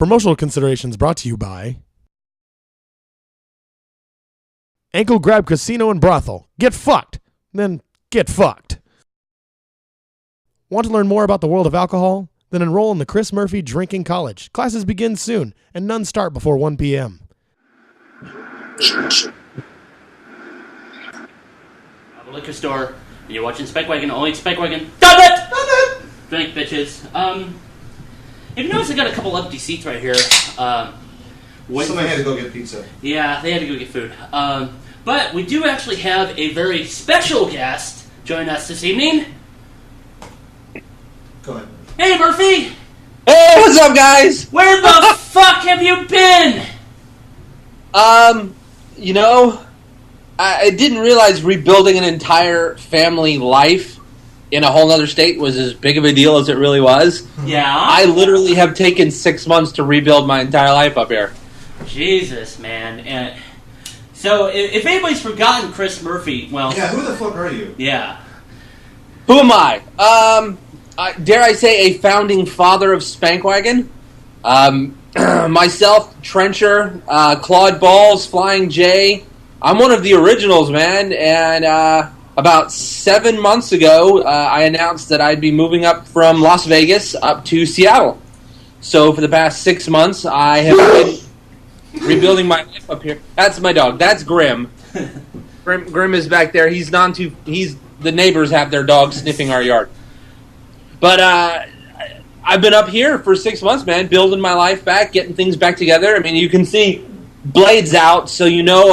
Promotional considerations brought to you by Ankle Grab Casino and Brothel. Get fucked, then get fucked. Want to learn more about the world of alcohol? Then enroll in the Chris Murphy Drinking College. Classes begin soon, and none start before 1 p.m. The liquor store. You're watching Speckwagon. Only Speckwagon. Done it! Drink, bitches. If you notice, I got a couple empty seats right here. Somebody had to go get pizza. Yeah, they had to go get food. But we do actually have a very special guest join us this evening. Go ahead. Hey, Murphy! Hey, what's up, guys? Where the fuck have you been? I didn't realize rebuilding an entire family life in a whole other state was as big of a deal as it really was. Yeah? I literally have taken 6 months to rebuild my entire life up here. Jesus, man. And so, if anybody's forgotten Chris Murphy, well... Yeah, who the fuck are you? Yeah. Who am I? Dare I say a founding father of Spankwagon? Myself, Trencher, Claude Balls, Flying J. I'm one of the originals, man, and about 7 months ago, I announced that I'd be moving up from Las Vegas up to Seattle. So for the past 6 months, I have been rebuilding my life up here. That's my dog. That's Grim. Grim is back there. The neighbors have their dog sniffing our yard. But I've been up here for 6 months, man, building my life back, getting things back together. I mean, you can see blades out, so you know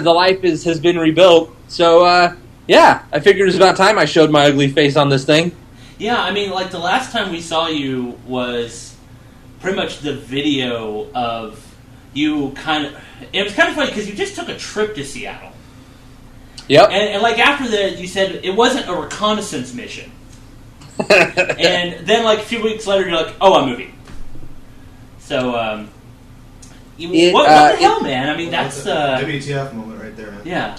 the life has been rebuilt. So, yeah, I figured it was about time I showed my ugly face on this thing. Yeah, I mean, like, the last time we saw you was pretty much the video of you kind of... It was kind of funny, because you just took a trip to Seattle. Yep. And like, after that, you said it wasn't a reconnaissance mission. And then, like, a few weeks later, you're like, oh, I'm moving. So, what the hell, man? I mean, that's... WTF moment right there, man. Yeah.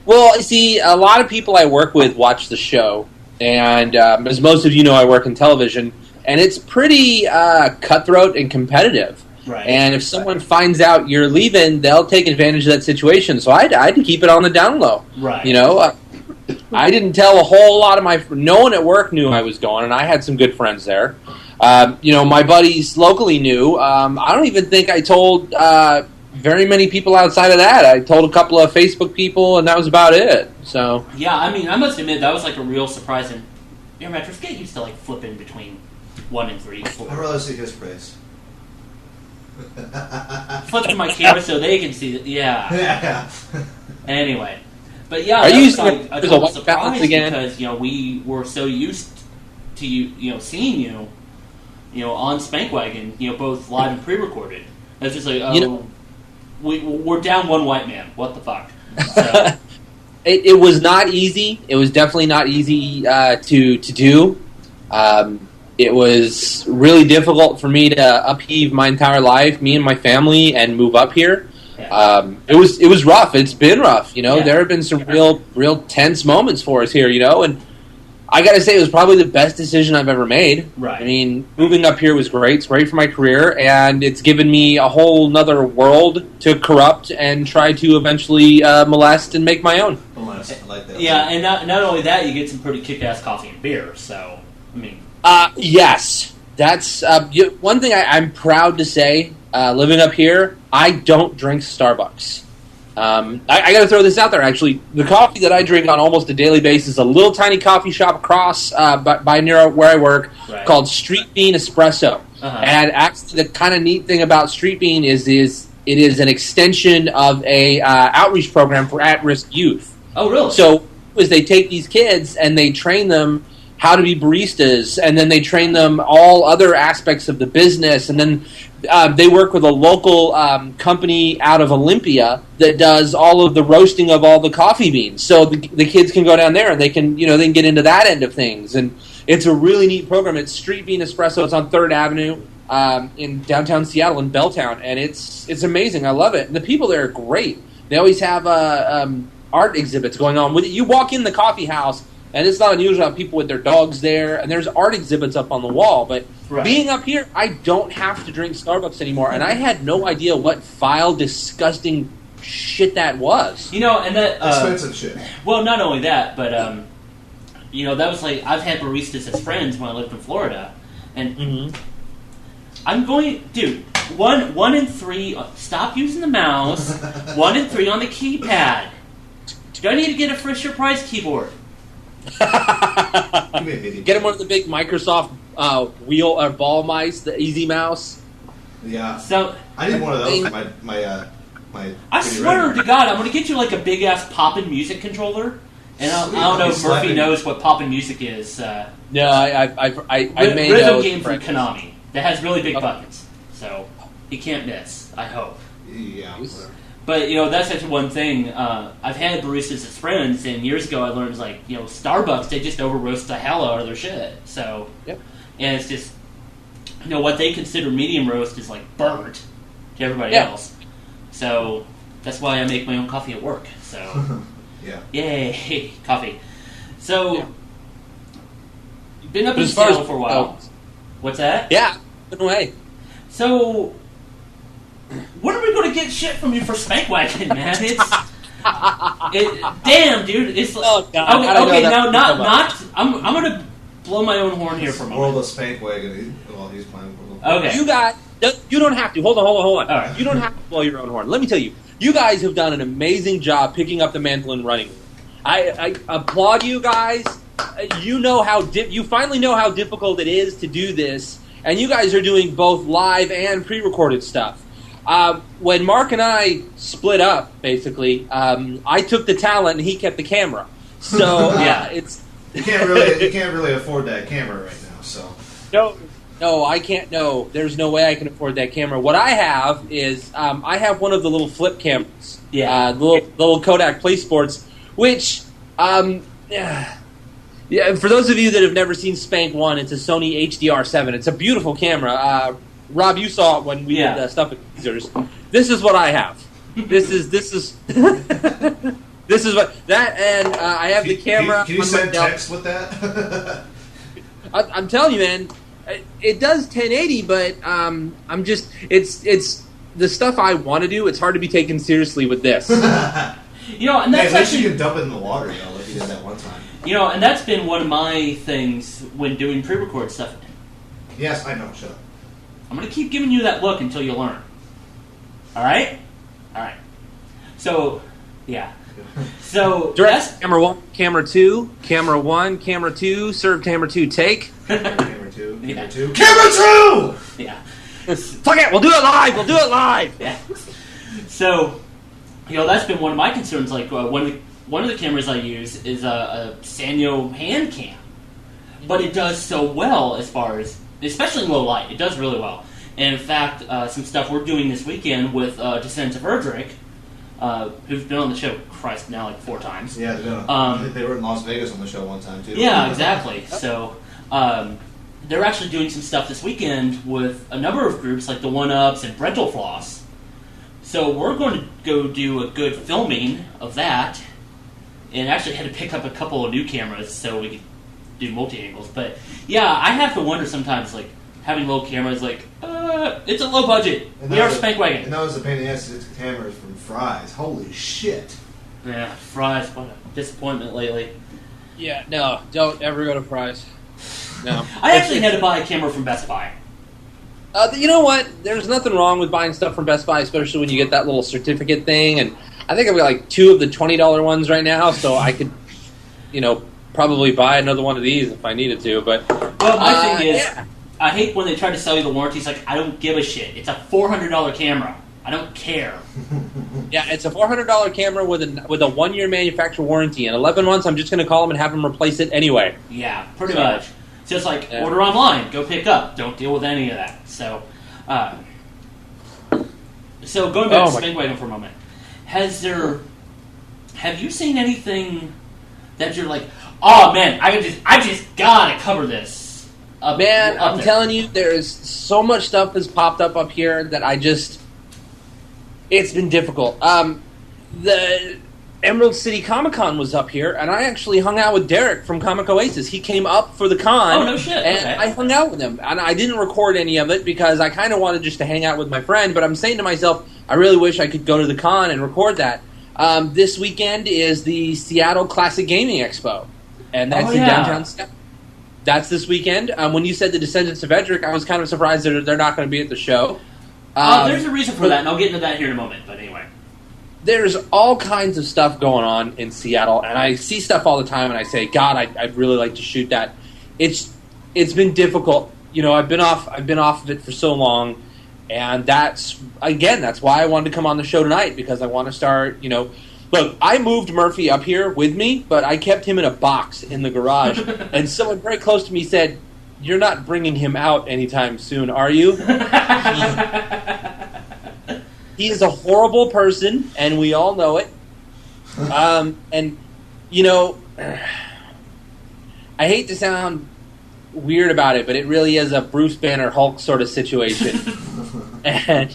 Well, see, a lot of people I work with watch the show, and as most of you know, I work in television, and it's pretty cutthroat and competitive. Right. And if someone finds out you're leaving, they'll take advantage of that situation. So I had to keep it on the down low. Right. You know, I didn't tell a whole lot of no one at work knew I was going, and I had some good friends there. My buddies locally knew. I don't even think I told very many people outside of that. I told a couple of Facebook people, and that was about it. So yeah, I mean, I must admit that was like a real surprise. And Metros, get used to like flipping between 1 and 3, 4. I'd rather see his praise. Flip to my camera so they can see it. Yeah. Yeah. Anyway, but yeah, are you using like a a total white surprise balance again? because we were so used to you, seeing you, on Spankwagon, both live and pre-recorded. It's just like, we're down one white man. What the fuck? So. It was not easy. It was definitely not easy to do. It was really difficult for me to upheave my entire life, me and my family, and move up here. Yeah. It was rough. It's been rough. Yeah. There have been some real tense moments for us here. And I got to say, it was probably the best decision I've ever made. Right. I mean, moving up here was great. It's great for my career, and it's given me a whole nother world to corrupt and try to eventually molest and make my own. Molest, I like that. Yeah, and not only that, you get some pretty kick-ass coffee and beer. So, I mean, yes, that's one thing I'm proud to say. Living up here, I don't drink Starbucks. I got to throw this out there, actually. The coffee that I drink on almost a daily basis is a little tiny coffee shop across by near where I work called Street Bean Espresso. Uh-huh. And actually, the kind of neat thing about Street Bean is it is an extension of a outreach program for at-risk youth. Oh, really? So they take these kids and they train them how to be baristas, and then they train them all other aspects of the business, and then they work with a local company out of Olympia that does all of the roasting of all the coffee beans. So the kids can go down there and they can get into that end of things, and it's a really neat program. It's Street Bean Espresso. It's on 3rd Avenue in downtown Seattle in Belltown, and it's amazing. I love it, and the people there are great. They always have art exhibits going on with it. You walk in the coffee house, And it's not unusual to have people with their dogs there, and there's art exhibits up on the wall. But being up here, I don't have to drink Starbucks anymore, and I had no idea what vile, disgusting shit that was. You know, and that... expensive shit. Well, not only that, but, you know, that was like... I've had baristas as friends when I lived in Florida, and I'm going... Dude, 1 in 3... Stop using the mouse. 1 in 3 on the keypad. Do I need to get a Fisher Price keyboard? Get him one of the big Microsoft wheel or ball mice, the Easy Mouse. Yeah. So I need one of those for my I swear to God, I'm going to get you like a big ass poppin' music controller. And I don't know if Murphy knows what poppin' music is. No, I may rhythm know. Game from Konami that has really big buttons, so he can't miss. I hope. Yeah. Whatever. But, you know, that's actually one thing. I've had baristas as friends, and years ago I learned, like, you know, Starbucks, they just over-roast the hell out of their shit. So, and it's just, you know, what they consider medium roast is, like, burnt to everybody else. So, that's why I make my own coffee at work. So, yay, coffee. So, you've been up in Seattle for a while. What's that? Yeah, been away. So... when are we going to get shit from you for Spankwagon, man? Damn, dude. It's oh, God. Okay, now, I'm going to blow my own horn here for a moment. World of Spankwagon. Well, he's playing. Okay. You don't have to. Hold on. All right. You don't have to blow your own horn. Let me tell you, you guys have done an amazing job picking up the mantle and running. I applaud you guys. You finally know how difficult it is to do this, and you guys are doing both live and pre-recorded stuff. When Mark and I split up, basically, I took the talent and he kept the camera. So it's you can't really afford that camera right now. So no, I can't. No, there's no way I can afford that camera. What I have is I have one of the little flip cameras, the little Kodak Play Sports, which for those of you that have never seen Spank 1, it's a Sony HDR7. It's a beautiful camera. Rob, you saw it when we did stuff at Caesars. This is what I have. This is this is what that, and I have the camera. Can you send text with that? I'm telling you, man, it does 1080, but I'm just it's the stuff I want to do. It's hard to be taken seriously with this. You know, and that's at least you can dump it in the water, you know, like you did that one time. You know, and that's been one of my things when doing pre-record stuff. Yes, I know. Shut up. I'm going to keep giving you that look until you learn. All right? All right. So, yeah. So, direct camera 1, camera 2, camera 1, camera 2, serve camera 2, take. Camera 2, camera 2. Camera 2! Yeah. Fuck it, we'll do it live! Yeah. So, you know, that's been one of my concerns. Like, one of the cameras I use is a Sanyo hand cam. But it does so well as far as... especially in low light, it does really well. And in fact, some stuff we're doing this weekend with Descendants of Erdrick, who's been on the show, Christ, now like 4 times. Yeah, they were in Las Vegas on the show one time, too. Yeah, exactly. So, they're actually doing some stuff this weekend with a number of groups, like the One-Ups and Brental Floss. So we're going to go do a good filming of that, and actually had to pick up a couple of new cameras so we could do multi-angles. But yeah, I have to wonder sometimes, like, having low cameras, like, it's a low budget. We are Spankwagon. And that was the pain in the ass. It's cameras from Fry's. Holy shit. Yeah, Fry's. What a disappointment lately. Yeah, no, don't ever go to Fry's. No. I actually had to buy a camera from Best Buy. You know what? There's nothing wrong with buying stuff from Best Buy, especially when you get that little certificate thing. And I think I've got like 2 of the $20 ones right now, so I could, probably buy another one of these if I needed to. But well, my thing is, I hate when they try to sell you the warranties. Like, I don't give a shit. It's a $400 camera. I don't care. Yeah, it's a $400 camera with a 1-year manufacturer warranty. In 11 months, I'm just going to call them and have them replace it anyway. Yeah, pretty much. Just like order online, go pick up. Don't deal with any of that. So, going back to Spankwagon for a moment, have you seen anything that you're like, oh man, I just gotta cover this? I'm telling you, there's so much stuff that's popped up here that it's been difficult. Emerald City Comic Con was up here, and I actually hung out with Derek from Comic Oasis. He came up for the con. Oh, no shit. And Okay. I hung out with him. And I didn't record any of it because I kind of wanted just to hang out with my friend, but I'm saying to myself, I really wish I could go to the con and record that. This weekend is the Seattle Classic Gaming Expo, and that's in downtown Seattle. That's this weekend. When you said the Descendants of Edric, I was kind of surprised that they're not going to be at the show. There's a reason for that, and I'll get into that here in a moment, but anyway. There's all kinds of stuff going on in Seattle, and I see stuff all the time, and I say, God, I'd really like to shoot that. It's been difficult. You know, I've been off of it for so long, and that's why I wanted to come on the show tonight, because I want to start, you know. Look, I moved Murphy up here with me, but I kept him in a box in the garage, and someone very close to me said, "You're not bringing him out anytime soon, are you?" He is a horrible person, and we all know it. And, you know, I hate to sound weird about it, but it really is a Bruce Banner Hulk sort of situation. and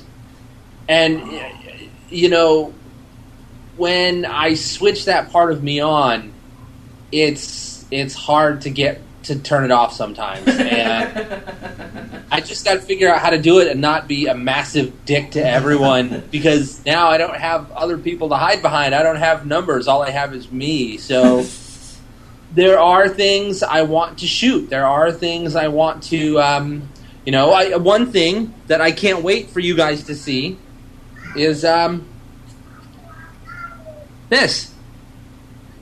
you know, when I switch that part of me on, it's hard to turn it off sometimes. And I just got to figure out how to do it and not be a massive dick to everyone, because now I don't have other people to hide behind. I don't have numbers. All I have is me. So there are things I want to shoot. There are things I want to, one thing that I can't wait for you guys to see is this.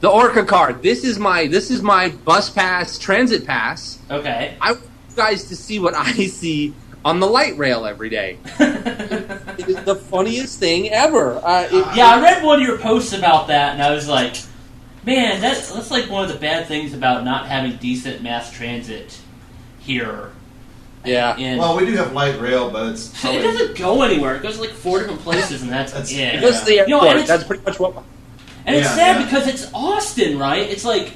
The Orca card. This is my bus pass, transit pass. Okay. I want you guys to see what I see on the light rail every day. It is the funniest thing ever. I read one of your posts about that, and I was like, man, that's like one of the bad things about not having decent mass transit here. Yeah. Well, we do have light rail, but it doesn't go anywhere. It goes to like 4 different places, and that's it. It goes to the airport. That's pretty much what... And it's sad because it's Austin, right? It's like,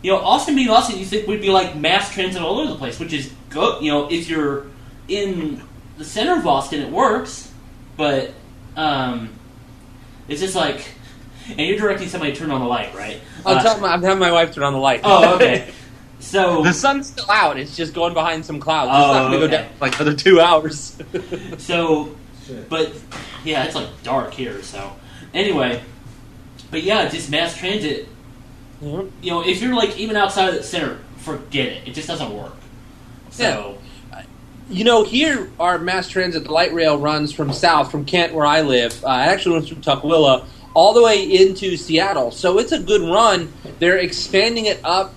Austin being Austin, you think would be like mass transit all over the place, which is good. You know, if you're in the center of Austin, it works. But it's just like, and you're directing somebody to turn on the light, right? I'm having my wife turn on the light. Oh, okay. So the sun's still out. It's just going behind some clouds. It's not going to go down for like another 2 hours. So, but yeah, it's like dark here. So anyway. But yeah, just mass transit, you know, if you're like even outside of the center, forget it. It just doesn't work. So, you know, here our mass transit, the light rail runs from from Kent, where I live. It actually runs from Tukwila all the way into Seattle. So it's a good run. They're expanding it up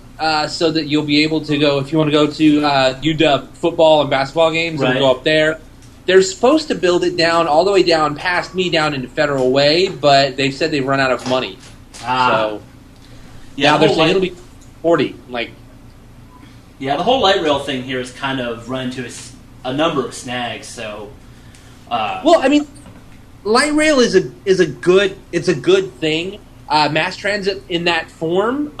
so that you'll be able to go, if you want to go to UW football and basketball games, right. You'll go up there. They're supposed to build it down all the way down past me down into Federal Way, but they've said they've run out of money. So now they're saying it'll be 40. Like, yeah, the whole light rail thing here has kind of run into a number of snags. So, well, I mean, light rail is a good thing. Mass transit in that form.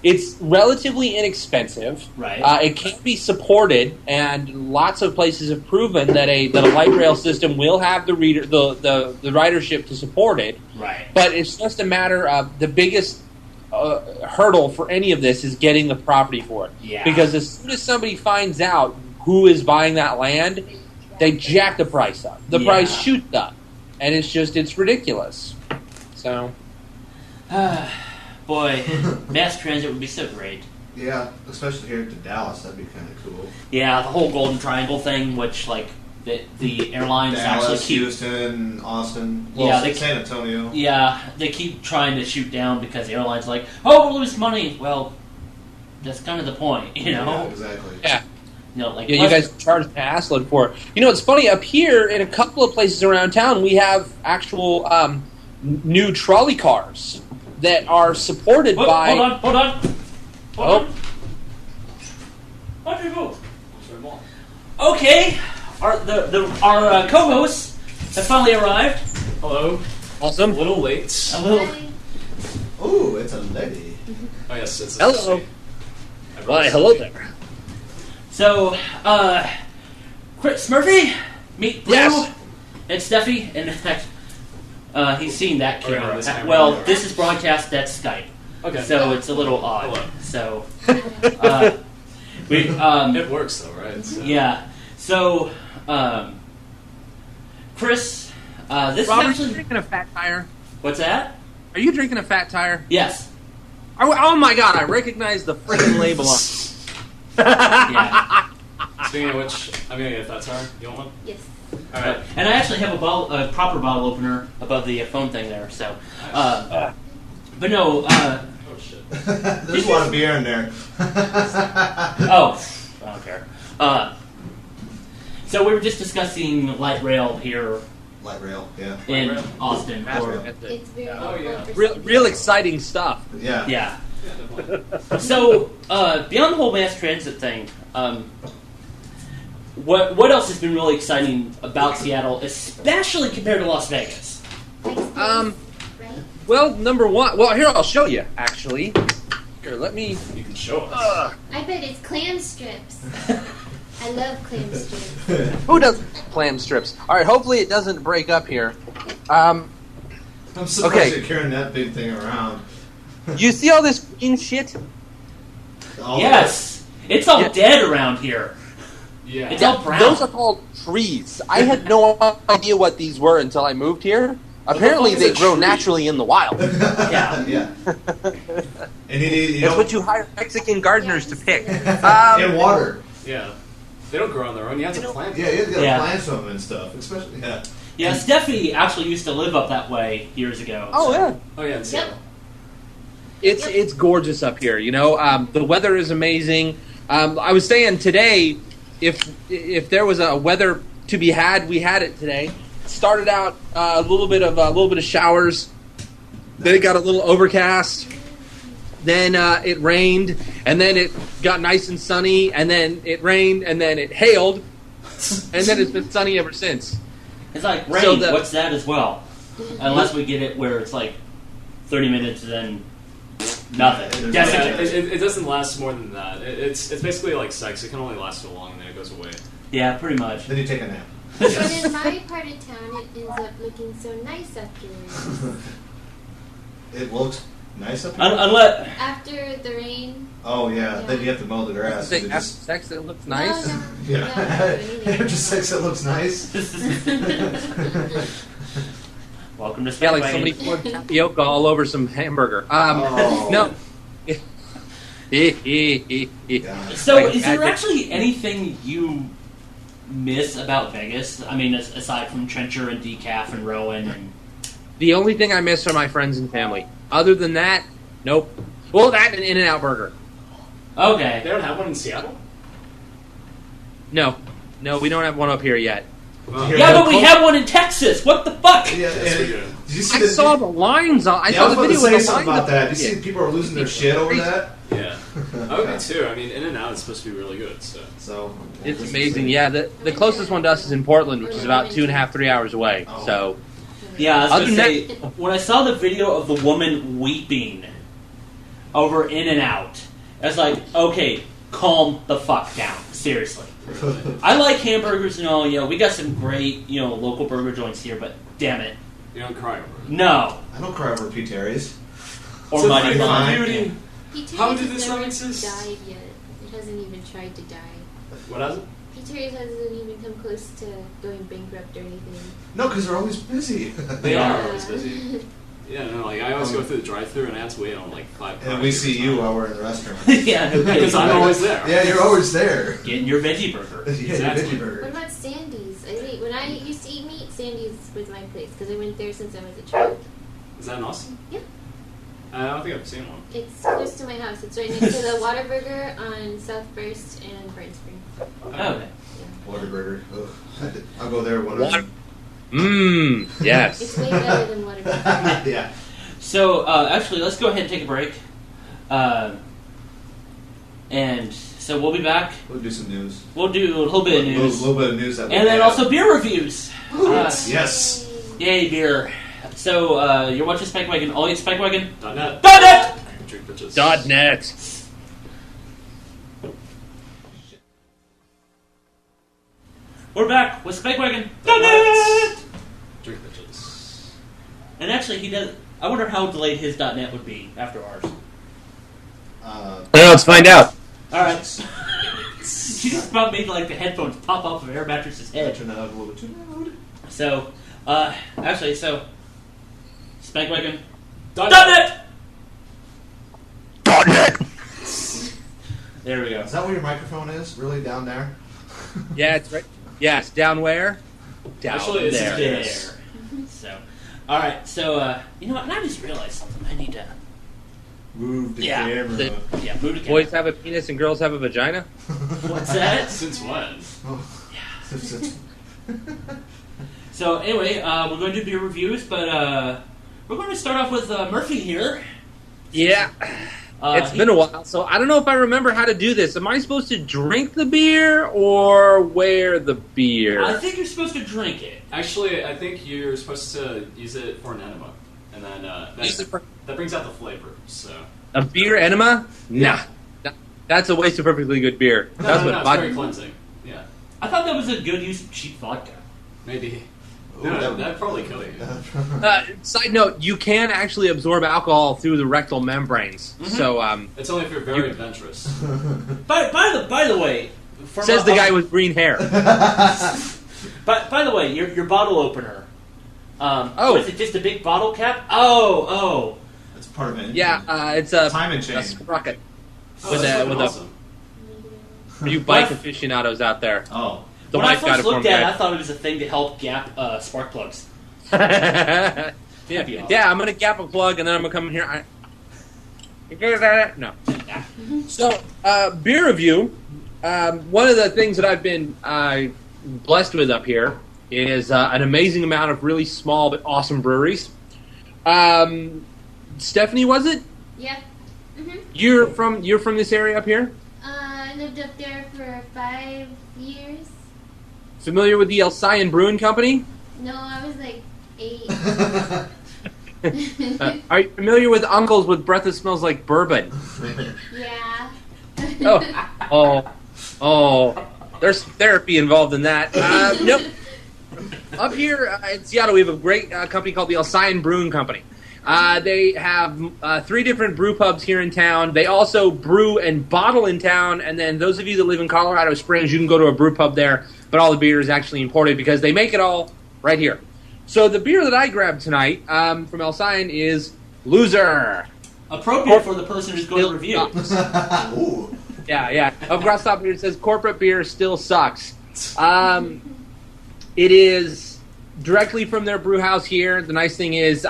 It's relatively inexpensive. Right. It can be supported, and lots of places have proven that a light rail system will have the ridership to support it. Right. But it's just a matter of the biggest hurdle for any of this is getting the property for it. Yeah. Because as soon as somebody finds out who is buying that land, they jack the price up. The price shoots up, and it's ridiculous. So. Boy, mass transit would be so great. Yeah, especially here to Dallas, that'd be kind of cool. Yeah, the whole Golden Triangle thing, which like the airlines Dallas, actually keep Houston, Austin, San Antonio. Yeah, they keep trying to shoot down because the airlines are like, oh, we'll lose money. Well, that's kind of the point, you know? Yeah, exactly. Yeah. You know, like you guys charge an assload for it. You know, it's funny, up here in a couple of places around town, we have actual new trolley cars that are supported by... Hold on. Why'd you move? Okay, our co-hosts have finally arrived. Hello. Awesome. A little late. A little. Ooh, it's a lady. Oh yes, it's hello. Why, hello there. So, Chris Murphy, meet Blue Yes. and Steffi, and in fact, He's seen that Oh, yeah, camera. this camera. Well, this is broadcast. That's Skype. Okay. So it's a little odd. Hello. So we It works though, right? So. yeah. So Chris, this Robert, is are you actually drinking a fat tire? what's that? Are you drinking a fat tire? Yes. Oh my god, I recognize the freaking label on it. Yeah. Speaking of which, I'm gonna get a fat tire. You want one? Yes. All right. And I actually have a proper bottle opener above the phone thing there. So, but no. Oh shit. There's a lot of beer in there. Oh, I don't care. So we were just discussing light rail here Light rail, yeah. in Light rail? Austin. It's very Oh, yeah. Real exciting stuff. Yeah. Yeah. Yeah, definitely. So beyond the whole mass transit thing, what else has been really exciting about Seattle, especially compared to Las Vegas? right? Well, number one. Well, here I'll show you. Actually, here, let me. You can show us. I bet it's clam strips. I love clam strips. Who does clam strips? All right. Hopefully, it doesn't break up here. I'm surprised Okay. you're carrying that big thing around. You see all this green shit? All Yes, it's all Yeah. dead around here. Yeah. It's all brown. Those are called trees. I had no idea what these were until I moved here. Apparently, fuck is they a grow tree? naturally in the wild. Yeah. Yeah. And you That's know, what you hire Mexican gardeners to pick. in water. Yeah. They don't grow on their own. You have to plant Yeah, you have to Yeah. plant some and stuff. Especially, yeah. Yeah, Steffi actually used to live up that way years ago. Oh so- yeah. Oh yeah, in Seattle. It's gorgeous up here. You know, the weather is amazing. I was saying today, if there was a weather to be had, we had it today. Started out a little bit of showers. Then it got a little overcast. Then it rained, and then it got nice and sunny, and then it rained, and then it hailed, and then it's been sunny ever since. It's like rain. So the- What's that as well? Unless we get it where it's like 30 minutes and then nothing. Yeah, Desiccated. It doesn't last more than that. It's basically like sex. It can only last so long, and then it goes away. Yeah, pretty much. Then you take a nap. But in my part of town, it ends up looking so nice afterwards. It looks nice up here. Unless After the rain. Oh yeah. Then you have to mow the grass. Say, It after just- sex, it looks nice. No, yeah. no, no, After sex, it looks nice. welcome to Yeah, like Spikewagon. somebody poured tapioca all over some hamburger. Oh. No. So, Like, is there I- actually anything you miss about Vegas? I mean, aside from Trencher and Decaf and Rowan and The only thing I miss are my friends and family. Other than that, nope. Well, that and In-N-Out Burger. They okay, don't have one in Seattle. No, we don't have one up here yet. Here, yeah, but we have one in Texas. What the fuck? Yeah, Yes, we and do. did you see I the, saw the lines on. I yeah, saw I was the about to video say with the something lines about that. You Yeah. see people are losing their shit over that. Yeah. Okay, too. I mean, In and Out is supposed to be really good. So. So It's amazing. Yeah, the closest one to us is in Portland, which is about 2.5, 3 hours away. Oh. So Yeah, I was Other gonna than say when I saw the video of the woman weeping over In and Out, I was like, okay, calm the fuck down. Seriously. I like hamburgers and all, we got some great, local burger joints here, but damn it. You don't cry over it. No. I don't cry over P. Terry's. Or So Mighty fine. Fine. Beauty. Peter How has did this never not exist? died yet. It hasn't even tried to die. What has it? Peter hasn't even come close to going bankrupt or anything. No, because they're always busy. They are always busy. Yeah, no, like I always go through the drive-through and I have to wait on like 5 And we see you while we're in the restaurant. Yeah, no kidding. because I'm always there. Yeah, you're always there. Getting your veggie burger. Yeah, your Exactly. veggie What burger. about Sandy's? When I used to eat meat, Sandy's was my place because I went there since I was a child. Is that in Austin? Yeah. I don't think I've seen one. It's close to my house. It's right next to the Waterburger on South First and Burn Spring. Okay. Waterburger. Ugh. I'll go there when Water- I'm. It's yes. way better than Waterburger. Yeah. So, actually, let's go ahead and take a break. And so we'll be back. We'll do some news. We'll do a little bit of A news. little bit of news that we And then have. also beer reviews. Yes. Yay, beer. So, you're watching Spikewagon. All you Spikewagon. .net. .net! Drink bitches. .net. We're back with Spikewagon. .net! Drink bitches. And actually, he does. I wonder how delayed his .net would be after ours. I don't know. Let's find out. All right. She just about made like the headphones pop off of Air Mattress's head. Turn that up a little bit too loud. So, actually, Spankwagon. .net. There we go. Is that where your microphone is? Really down there? Yeah, it's right. Yeah, it's down where? Down Actually, it's there. There. So, all right. So, you know what? And I just realized something. I need to. Move the Yeah, camera. Move the camera. Boys have a penis and girls have a vagina? What's that? Since when? So anyway, we're going to do beer reviews, but we're going to start off with Murphy here. Yeah. It's been a while, so I don't know if I remember how to do this. Am I supposed to drink the beer or wear the beer? I think you're supposed to drink it. Actually, I think you're supposed to use it for an enema, and then that brings out the flavor. So A beer enema? Nah. That's a waste of perfectly good beer. That's no, what it's vodka. very cleansing. Yeah, I thought that was a good use of cheap vodka. maybe. Ooh, No, that'd probably kill you. Side note, you can actually absorb alcohol through the rectal membranes. Mhm. So, It's only if you're very adventurous. By the way, from says the guy with green hair. By the way, your bottle opener. Oh. What is it? Just a big bottle cap? Oh. That's part of it. Yeah, it's a Time and chain. a sprocket. Oh, With that's a- fucking with a- awesome. For you bike aficionados out there. Oh. The When I wife got first it for looked me. at it, I thought it was a thing to help gap spark plugs. yeah, That'd be awesome. yeah, I'm gonna gap a plug and then I'm gonna come in here. No. So, beer review. One of the things that I've been blessed with up here is an amazing amount of really small but awesome breweries. Stephanie, was it? Yeah. Mhm. You're from this area up here? I lived up there for 5 years. Familiar with the Alcyon Brewing Company? No, I was like 8. Are you familiar with Uncles with Breath That Smells Like Bourbon? Yeah. Oh, there's therapy involved in that. Nope. Up here in Seattle, we have a great company called the Alcyon Brewing Company. They have 3 different brew pubs here in town. They also brew and bottle in town, and then those of you that live in Colorado Springs, you can go to a brew pub there, but all the beer is actually imported because they make it all right here. So the beer that I grabbed tonight from Alcyon is Loser. Appropriate for the person who's going to review. Ooh. Yeah. Across the top here it says corporate beer still sucks. It is directly from their brew house here. The nice thing is,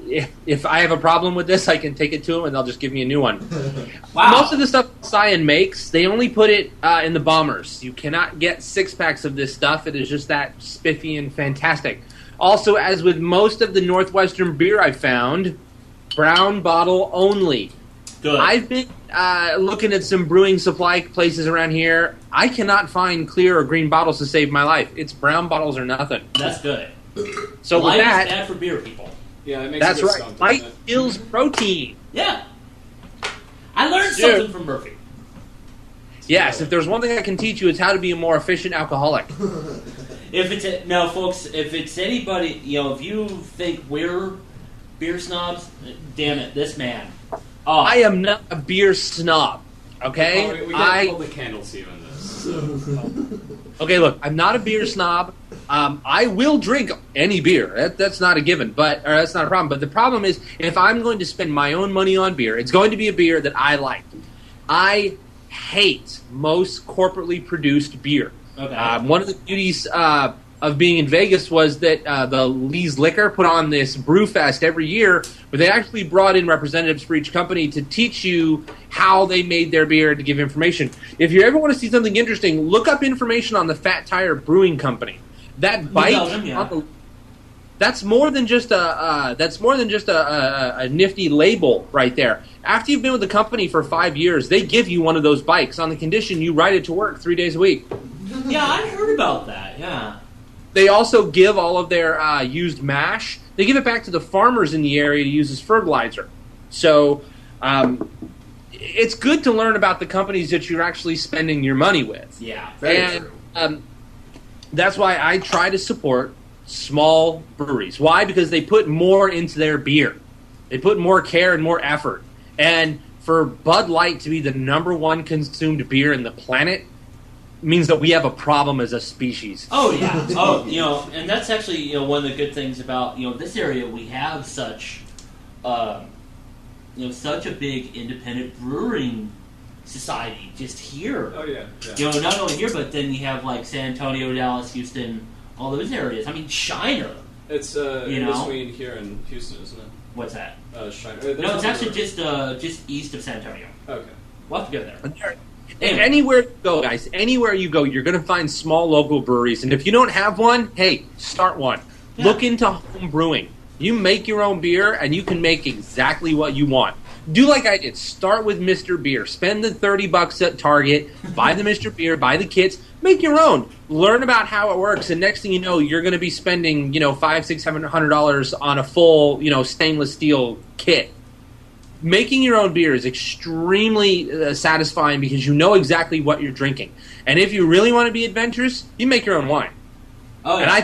if I have a problem with this, I can take it to them and they'll just give me a new one. Wow. Most of the stuff Cyan makes, they only put it in the bombers. You cannot get 6-packs of this stuff. It is just that spiffy and fantastic. Also, as with most of the Northwestern beer I've found, brown bottle only. Good. I've been looking at some brewing supply places around here. I cannot find clear or green bottles to save my life. It's brown bottles or nothing. That's good. So Light with that, is bad for beer people. Yeah, it makes that's a good right. skunk, Light doesn't it? kills protein. Yeah. I learned Dude. something from Murphy. Yes, if there's one thing I can teach you, it's how to be a more efficient alcoholic. Now, folks, if it's anybody, if you think we're beer snobs, damn it, this man. Oh, I am not a beer snob. Okay, We can't hold the candles to you in this. Okay, look, I'm not a beer snob. I will drink any beer. That's not a given, or that's not a problem. But the problem is, if I'm going to spend my own money on beer, it's going to be a beer that I like. I hate most corporately produced beer. Okay. One of the beauties of being in Vegas was that the Lee's Liquor put on this brew fest every year where they actually brought in representatives for each company to teach you how they made their beer, to give information. If you ever want to see something interesting, look up information on the Fat Tire Brewing Company. That bike, Belgium, yeah. that's more than just a nifty label right there. After you've been with the company for 5 years, they give you one of those bikes on the condition you ride it to work 3 days a week. Yeah, I heard about that, yeah. They also give all of their used mash. They give it back to the farmers in the area to use as fertilizer. So it's good to learn about the companies that you're actually spending your money with. Yeah, very And true. that's why I try to support small breweries. Why? Because they put more into their beer. They put more care and more effort. And for Bud Light to be the number one consumed beer in the planet means that we have a problem as a species. Oh yeah. Oh, and that's actually one of the good things about this area. We have such such a big independent brewing society just here. Oh yeah. Not only here, but then you have like San Antonio, Dallas, Houston, all those areas. I mean, Shiner. It's in between here and Houston, isn't it? What's that? Shiner. No, it's actually just east of San Antonio. Okay. We'll have to go there. And anywhere you go, guys, anywhere you go, you're going to find small local breweries. And if you don't have one, hey, start one. Yeah. Look into home brewing. You make your own beer, and you can make exactly what you want. Do like I did. Start with Mr. Beer. Spend the $30 at Target. Buy the Mr. Beer. Buy the kits. Make your own. Learn about how it works. And next thing you know, you're going to be spending, $500, $600, $700 on a full, stainless steel kit. Making your own beer is extremely satisfying because you know exactly what you're drinking. And if you really want to be adventurous, you make your own wine. Oh, yeah. And I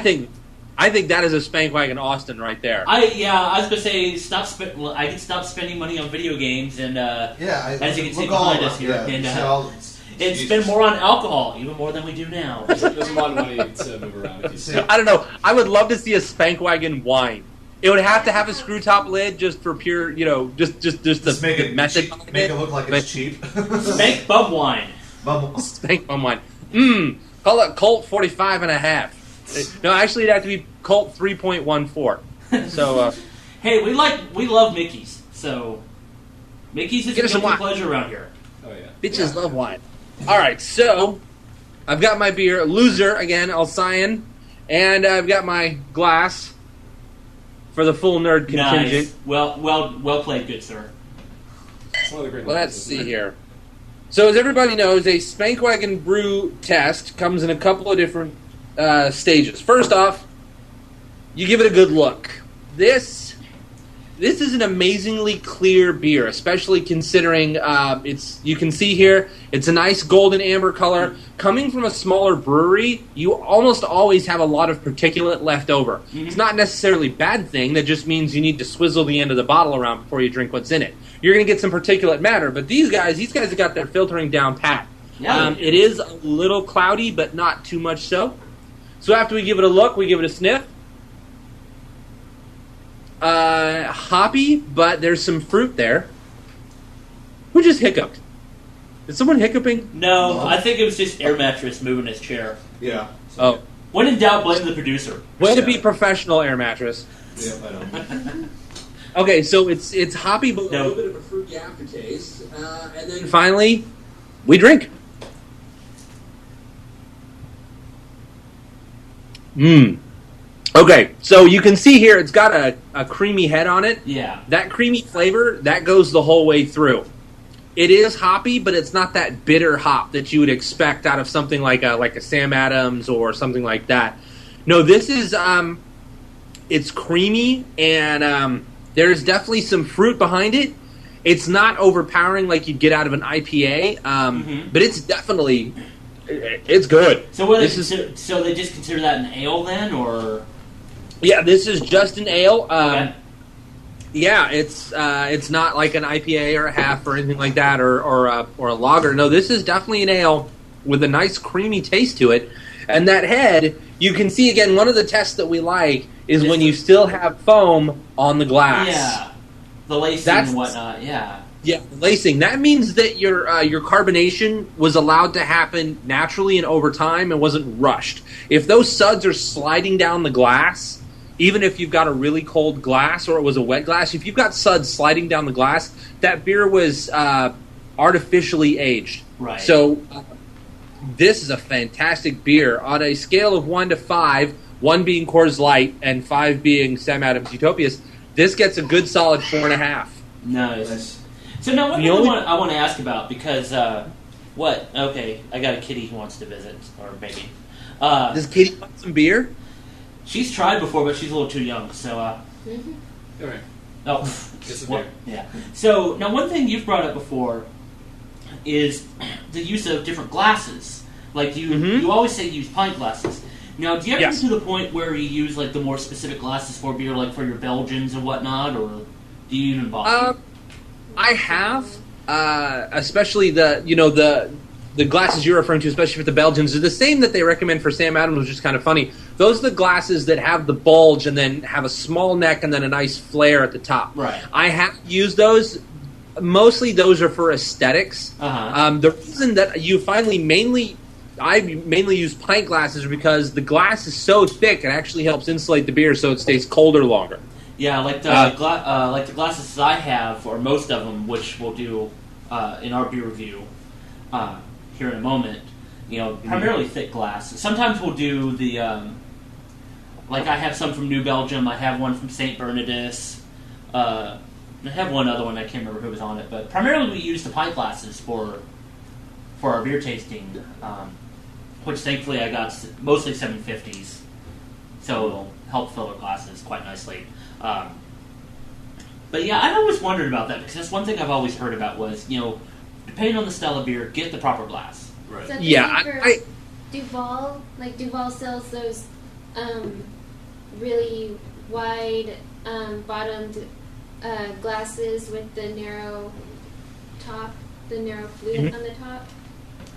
think that is a spank wagon Austin right there. I was gonna say I can stop spending money on video games and as you can see behind us here, and spend more on alcohol, even more than we do now. There's a lot of money to move around. If you see. I don't know. I would love to see a spank wagon wine. It would have to have a screw top lid just for pure, just the make it method. Cheap, make it look like it's cheap. Spank bum wine. Spank bum wine. Call it Colt 45 and a half. No, actually, it'd have to be Colt 3.14. So, hey, we love Mickey's. So, Mickey's is a guilty pleasure around here. Oh yeah, bitches love wine. All right, so I've got my beer, Loser again, Alcyon, and I've got my glass for the full nerd contingent. Nice. Well played, good sir. It's one of the great Let's see here. So, as everybody knows, a Spank Wagon brew test comes in a couple of different stages. First off, you give it a good look. This is an amazingly clear beer, especially considering you can see here, it's a nice golden amber color. Coming from a smaller brewery, you almost always have a lot of particulate left over. Mm-hmm. It's not necessarily a bad thing, that just means you need to swizzle the end of the bottle around before you drink what's in it. You're going to get some particulate matter, but these guys have got their filtering down pat. Yeah. It is a little cloudy, but not too much so. So after we give it a look, we give it a sniff. Hoppy, but there's some fruit there. Who just hiccuped? Is someone hiccuping? No, I think it was just Air Mattress moving his chair. Yeah. Oh. When in doubt, blame the producer. Way to be professional, Air Mattress. Yeah, I know. Okay, so it's hoppy, but a little bit of a fruity aftertaste. And then finally, we drink. Okay, so you can see here it's got a creamy head on it. Yeah. That creamy flavor, that goes the whole way through. It is hoppy, but it's not that bitter hop that you would expect out of something like a Sam Adams or something like that. No, this is it's creamy, and there's definitely some fruit behind it. It's not overpowering like you'd get out of an IPA, but it's definitely it's good. So so they just consider that an ale then, or? Yeah, this is just an ale. Okay. Yeah, it's not like an IPA or a half or anything like that, or a lager. No, this is definitely an ale with a nice creamy taste to it. And that head, you can see again. One of the tests that we like is when you still have foam on the glass. Yeah, the lacing and whatnot. Yeah. Yeah, lacing. That means that your carbonation was allowed to happen naturally and over time and wasn't rushed. If those suds are sliding down the glass, even if you've got a really cold glass or it was a wet glass, if you've got suds sliding down the glass, that beer was artificially aged. Right. So this is a fantastic beer. On a scale of 1 to 5, 1 being Coors Light and 5 being Sam Adams Utopias, this gets a good solid 4.5. Nice. So now, what I want to ask about, because okay, I got a kitty who wants to visit, or maybe. Does Kitty want some beer? She's tried before, but she's a little too young. So. All right. Oh, Get some beer. Yeah. So now, one thing you've brought up before is the use of different glasses. Like you always say use pint glasses. Now, do you ever get to the point where you use like the more specific glasses for beer, like for your Belgians and whatnot, or do you even bother? I have, especially the glasses you're referring to, especially for the Belgians, are the same that they recommend for Sam Adams, which is kind of funny. Those are the glasses that have the bulge and then have a small neck and then a nice flare at the top. Right. I have used those. Mostly those are for aesthetics. The reason that I mainly use pint glasses because the glass is so thick it actually helps insulate the beer so it stays colder longer. Yeah, like the glasses I have, or most of them, which we'll do in our beer review here in a moment. Primarily thick glass. Sometimes we'll do the like I have some from New Belgium. I have one from St. Bernardus. I have one other one. I can't remember who was on it, but primarily we use the pint glasses for our beer tasting. Which thankfully I got mostly 750s, so it'll help fill our glasses quite nicely. But yeah, I've always wondered about that because that's one thing I've always heard about was, depending on the style of beer, get the proper glass. Right. So I Duval, like Duval sells those really wide bottomed glasses with the narrow top, the narrow flute on the top.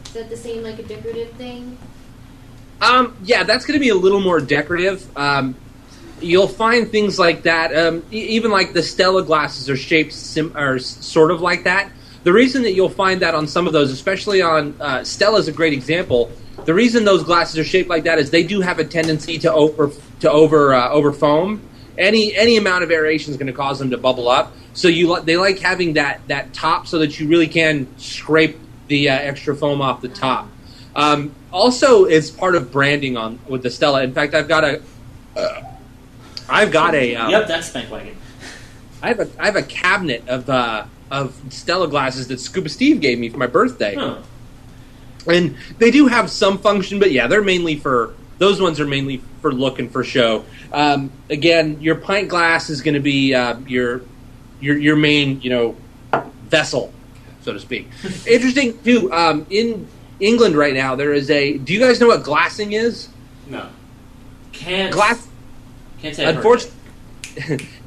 Is that the same, like a decorative thing? Yeah, that's going to be a little more decorative. You'll find things like that. Even like the Stella glasses are shaped are sort of like that. The reason that you'll find that on some of those, especially on Stella's a great example. The reason those glasses are shaped like that is they do have a tendency to over foam. Any amount of aeration is going to cause them to bubble up. So they like having that top so that you really can scrape the extra foam off the top. Also, it's part of branding with the Stella. In fact, I've got a. Yep, that's Spankwagon. I have a cabinet of Stella glasses that Scuba Steve gave me for my birthday, and they do have some function, but yeah, those ones are mainly for look and for show. Again, your pint glass is going to be your main vessel, so to speak. Interesting too. In England right now, there is a. Do you guys know what glassing is? No. Can't say.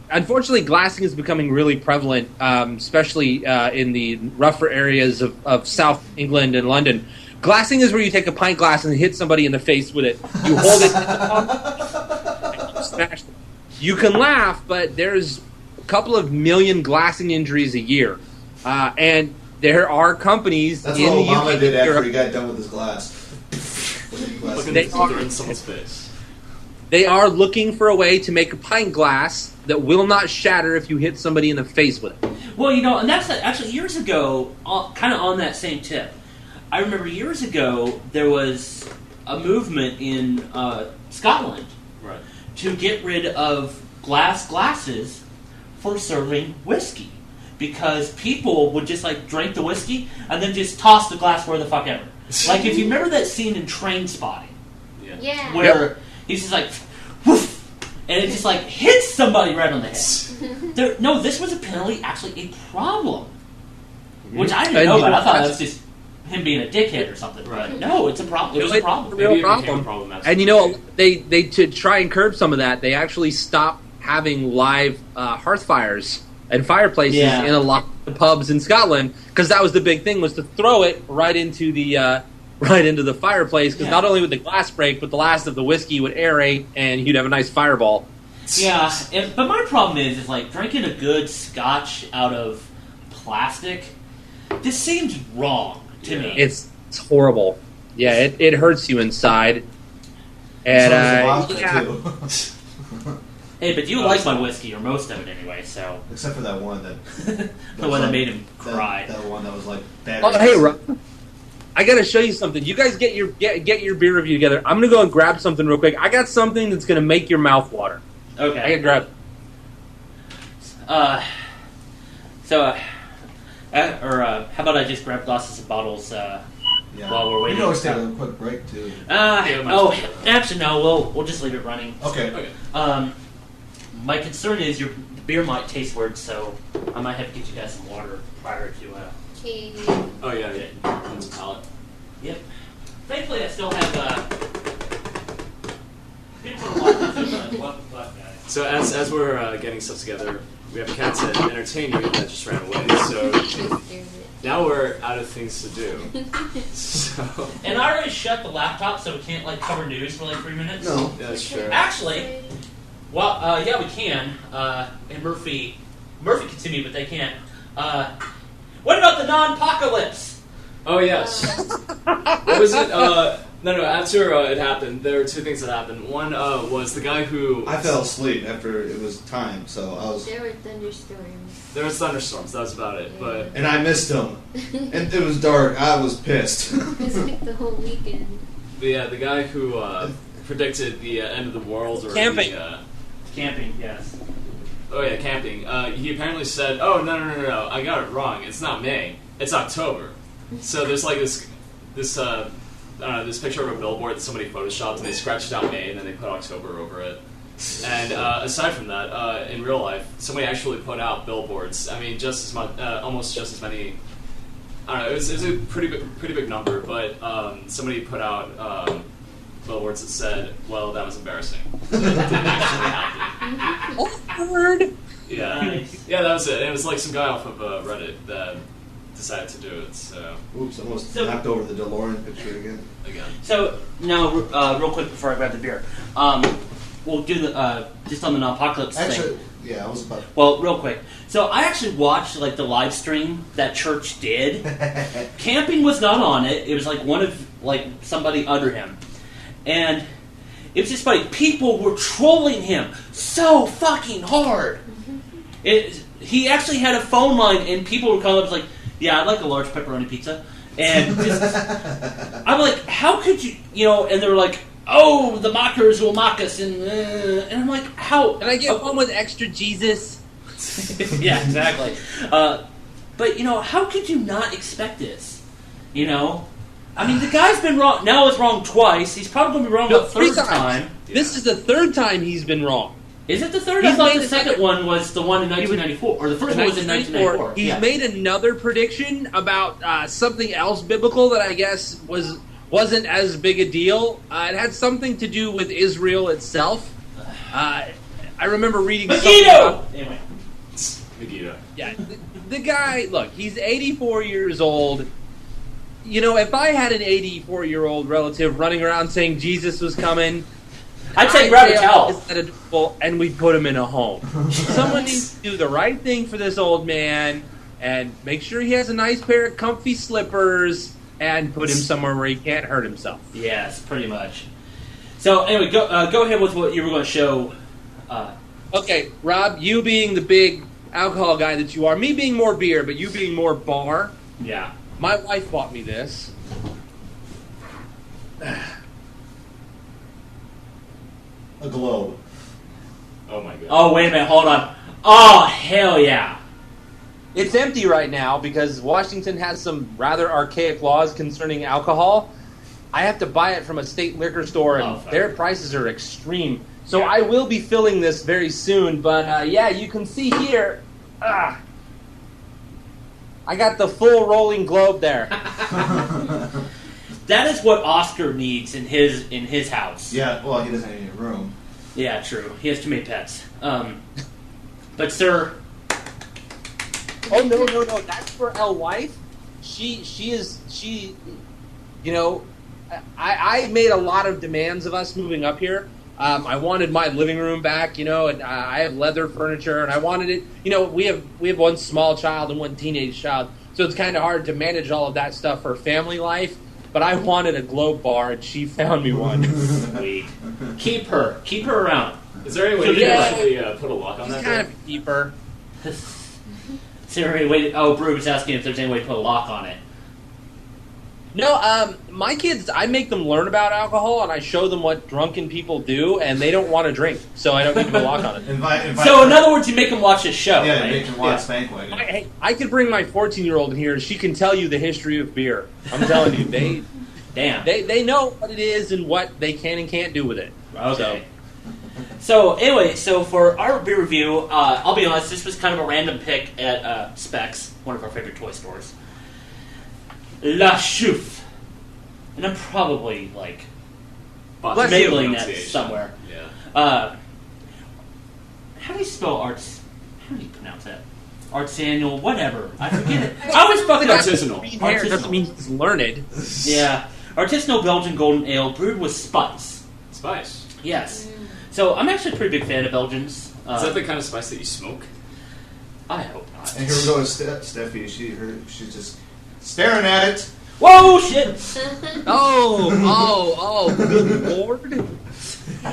Unfortunately, glassing is becoming really prevalent, especially in the rougher areas of South England and London. Glassing is where you take a pint glass and hit somebody in the face with it. You hold it and you smash it. You can laugh, but there's a couple of million glassing injuries a year. And there are companies That's in what the Obama UK did after he got done with his glass. Looking in someone's face. They are looking for a way to make a pint glass that will not shatter if you hit somebody in the face with it. Well, and that's actually years ago, kind of on that same tip. I remember years ago there was a movement in Scotland to get rid of glasses for serving whiskey because people would just drink the whiskey and then just toss the glass where the fuck ever. Like if you remember that scene in Train Spotting, where he's just like, woof, and it just hits somebody right on the head. No, this was apparently actually a problem, which I didn't know about. I thought it was just him being a dickhead or something. Right. No, it's a problem. It was a problem. A real problem. And they to try and curb some of that, they actually stopped having live hearth fires and fireplaces in a lot of pubs in Scotland because that was the big thing, was to throw it right into the fireplace because not only would the glass break, but the last of the whiskey would aerate and you'd have a nice fireball. Yeah, but my problem is drinking a good scotch out of plastic. This seems wrong to me. It's horrible. Yeah, it hurts you inside. And hey, but you like my whiskey, or most of it anyway. So except for that one that the one that made him cry. That one that was bad. Oh, hey, Rob. I gotta show you something. You guys get your beer review together. I'm gonna go and grab something real quick. I got something that's gonna make your mouth water. Okay. I gotta grab. How about I just grab glasses and bottles while we're waiting? We can always take a quick break too. Actually no. We'll just leave it running. Okay. My concern is your beer might taste weird, so I might have to get you guys some water prior to. Okay. Oh yeah. On the pallet. Yep. Thankfully, I still have What, guys? So as we're getting stuff together, we have a cat to entertain you that just ran away. So now we're out of things to do. So And I already shut the laptop, so we can't like cover news for like 3 minutes. No. yeah, that's true. Actually, well, yeah, we can. And Murphy can see me, but they can't. What about the non-apocalypse? Oh yes. What was it? No. After it happened, there were two things that happened. One was the guy who I fell asleep after it was time, so I was. There were thunderstorms. There was thunderstorms. That was about it. But And I missed him. And it was dark. I was pissed. It was like the whole weekend. yeah, the guy who predicted the end of the world or Camping. Camping, yes. Oh yeah, camping. He apparently said, "Oh no, I got it wrong. It's not May. It's October." So there's like this I don't know, this picture of a billboard that somebody photoshopped and they scratched out May and then they put October over it. And aside from that, in real life, somebody actually put out billboards. I mean, just as much, almost just as many. I don't know. It was a pretty big number, but somebody put out billboards that said, "Well, that was embarrassing." So it didn't actually happen. Awkward. Yeah, Nice. yeah, that was it. It was like some guy off of Reddit that decided to do it. So Oops, almost knocked over the DeLorean picture again. So now, real quick before I grab the beer, we'll do the just on the non-apocalypse thing. Actually, yeah, I was about. Well, real quick. So I actually watched like the live stream that church did. Camping was not on it. It was like one of like somebody under him, and it was just funny. People were trolling him so fucking hard. He actually had a phone line, and people were calling up like, "Yeah, I'd like a large pepperoni pizza," and just, I'm like, "How could you?" You know, and they were like, "Oh, the mockers will mock us," and I'm like, "How?" Can I get one with extra Jesus? Yeah, exactly. But, you know, how could you not expect this? You know? I mean, the guy's been wrong. Now it's wrong twice. He's probably going to be wrong the three third times. time. This is the third time he's been wrong. Is it the third? He's I thought made the it second like- one was the one in 1994. Or the first one was in 1994. He's Yeah. made another prediction about something else biblical that I guess wasn't as big a deal. It had something to do with Israel itself. I remember reading something about... Anyway. Megiddo. Yeah, the guy, look, he's 84 years old. You know, if I had an 84-year-old relative running around saying Jesus was coming, I'd say grab a towel. And we'd put him in a home. Someone needs to do the right thing for this old man and make sure he has a nice pair of comfy slippers and put him somewhere where he can't hurt himself. Yes, pretty much. So, anyway, go ahead with what you were going to show. Okay, Rob, you being the big alcohol guy that you are, me being more beer, but you being more bar. Yeah. My wife bought me this. A globe. Oh my god. Oh, wait a minute. Hold on. Oh, hell yeah. It's empty right now because Washington has some rather archaic laws concerning alcohol. I have to buy it from a state liquor store, and their prices are extreme. So I will be filling this very soon, but yeah, you can see here, I got the full rolling globe there. That is what Oscar needs in his house. Yeah, well, he doesn't have any room. Yeah, true. He has too many pets. But sir, Oh no, that's for our wife. She you know, I made a lot of demands of us moving up here. I wanted my living room back, you know, and I have leather furniture, and I wanted it. You know, we have one small child and one teenage child, so it's kind of hard to manage all of that stuff for family life. But I wanted a globe bar, and she found me one. Sweet. Keep her around. Is there any way you can actually put a lock on She's that? kind of a keeper. Is there any way? Oh, Brew was asking if there's any way to put a lock on it. No, my kids, I make them learn about alcohol, and I show them what drunken people do, and they don't want to drink, so I don't need to put a lock on it. Invite So, in other words, you make them watch this show, yeah, right? make him watch Spank Wagon. Hey, I could bring my 14-year-old in here, and she can tell you the history of beer. I'm telling you, they know what it is and what they can and can't do with it. Okay. So anyway, for our beer review, I'll be honest, this was kind of a random pick at Specs, one of our favorite toy stores. La Chouffe. And I'm probably, like, Botched mailing that pronunciation. somewhere. Yeah. spell arts. How do you pronounce that? Artisanal, whatever. I forget it. I always fuck it up. Artisanal. Green hair doesn't mean he's learned. Yeah. Artisanal Belgian golden ale brewed with spice. Spice. Yes. So I'm actually a pretty big fan of Belgians. Is that the kind of spice that you smoke? I hope not. And here we go with Steffi. She's just staring at it. Whoa, shit! Good lord.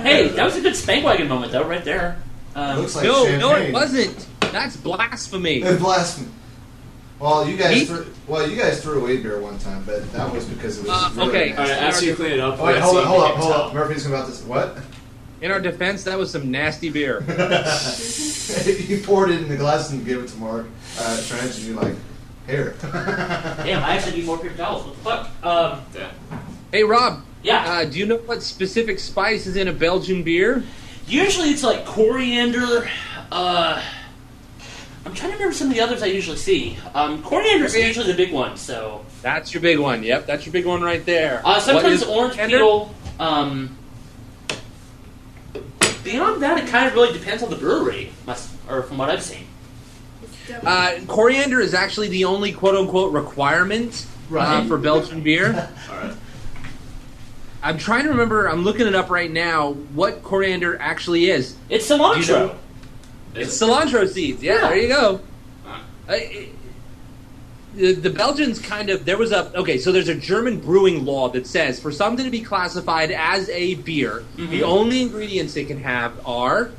Hey, that was a good Spankwagon moment, though, right there. It looks like No, champagne. it wasn't. That's blasphemy. It's blasphemy. Well, you guys threw away beer one time, but that was because it was really okay. nasty. All right, after you clean it up. Oh, wait, hold up. Towel. Murphy's about to what? In our defense, that was some nasty beer. You poured it in the glass and gave it to Mark Trench, and you're like, here. Damn, I actually need more paper towels. What the fuck? Yeah. Hey, Rob. Yeah. Do you know what specific spice is in a Belgian beer? Usually it's like coriander. I'm trying to remember some of the others I usually see. Coriander's usually the big one, so. That's your big one. Yep, that's your big one right there. Sometimes orange peel. Beyond that, it kind of really depends on the brewery, or from what I've seen. Coriander is actually the only quote-unquote requirement for Belgian beer. All right. I'm trying to remember, I'm looking it up right now, what coriander actually is. It's cilantro. You know? It's cilantro seeds. Yeah, there you go. The Belgians kind of, so there's a German brewing law that says for something to be classified as a beer, the only ingredients it can have are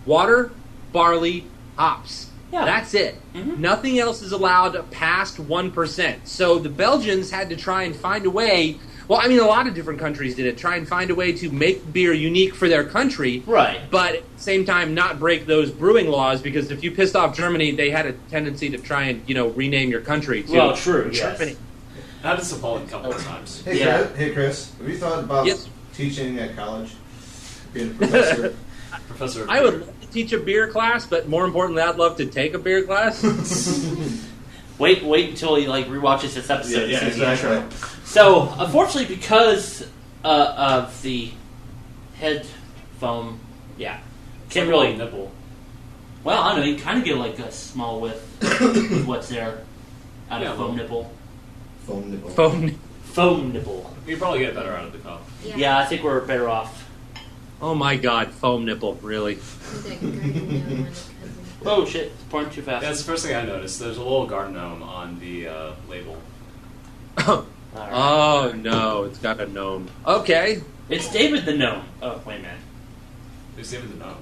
water, barley, hops. Yeah. That's it. Nothing else is allowed past 1%. So the Belgians had to try and find a way. Well, I mean, a lot of different countries did it. Try and find a way to make beer unique for their country. Right. But at the same time, not break those brewing laws, because if you pissed off Germany, they had a tendency to try and, rename your country to Well, true, Germany. yes. I had this to Poland a couple of times. Hey, Chris, have you thought about teaching at college? Being a professor? Professor. I would love to teach a beer class, but more importantly, I'd love to take a beer class. Wait until he rewatches this episode. Yeah, to see the exactly. intro. So, unfortunately, because of the head foam, can't really nipple. Well, I don't know. You kind of get a small whiff of what's there out of foam nipple. Foam nipple. Foam nipple. You probably get better out of the cup. Yeah, I think we're better off. Oh my God, foam nipple, really? Oh shit! It's pouring too fast. Yeah, that's the first thing I noticed. There's a little garden gnome on the label. Right. Oh no, it's got a gnome. Okay. It's David the gnome. Oh, wait a minute. Who's David the gnome?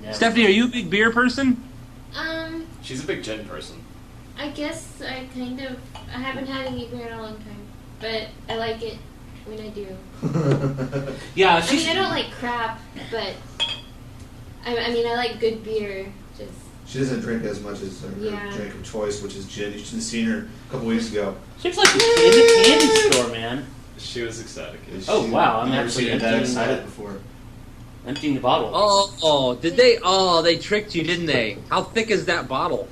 Yeah. Stephanie, are you a big beer person? She's a big gin person. I guess I haven't had any beer in a long time, but I like it when I do. Yeah, I mean, I don't like crap, but I like good beer. Just She doesn't drink as much as her drink of choice, which is gin. You should have seen her a couple weeks ago. Seems like in the candy store, man. She was ecstatic. Oh wow, I'm never actually seen her that excited before. emptying the bottle. Did they? Oh, they tricked you, didn't they? How thick is that bottle?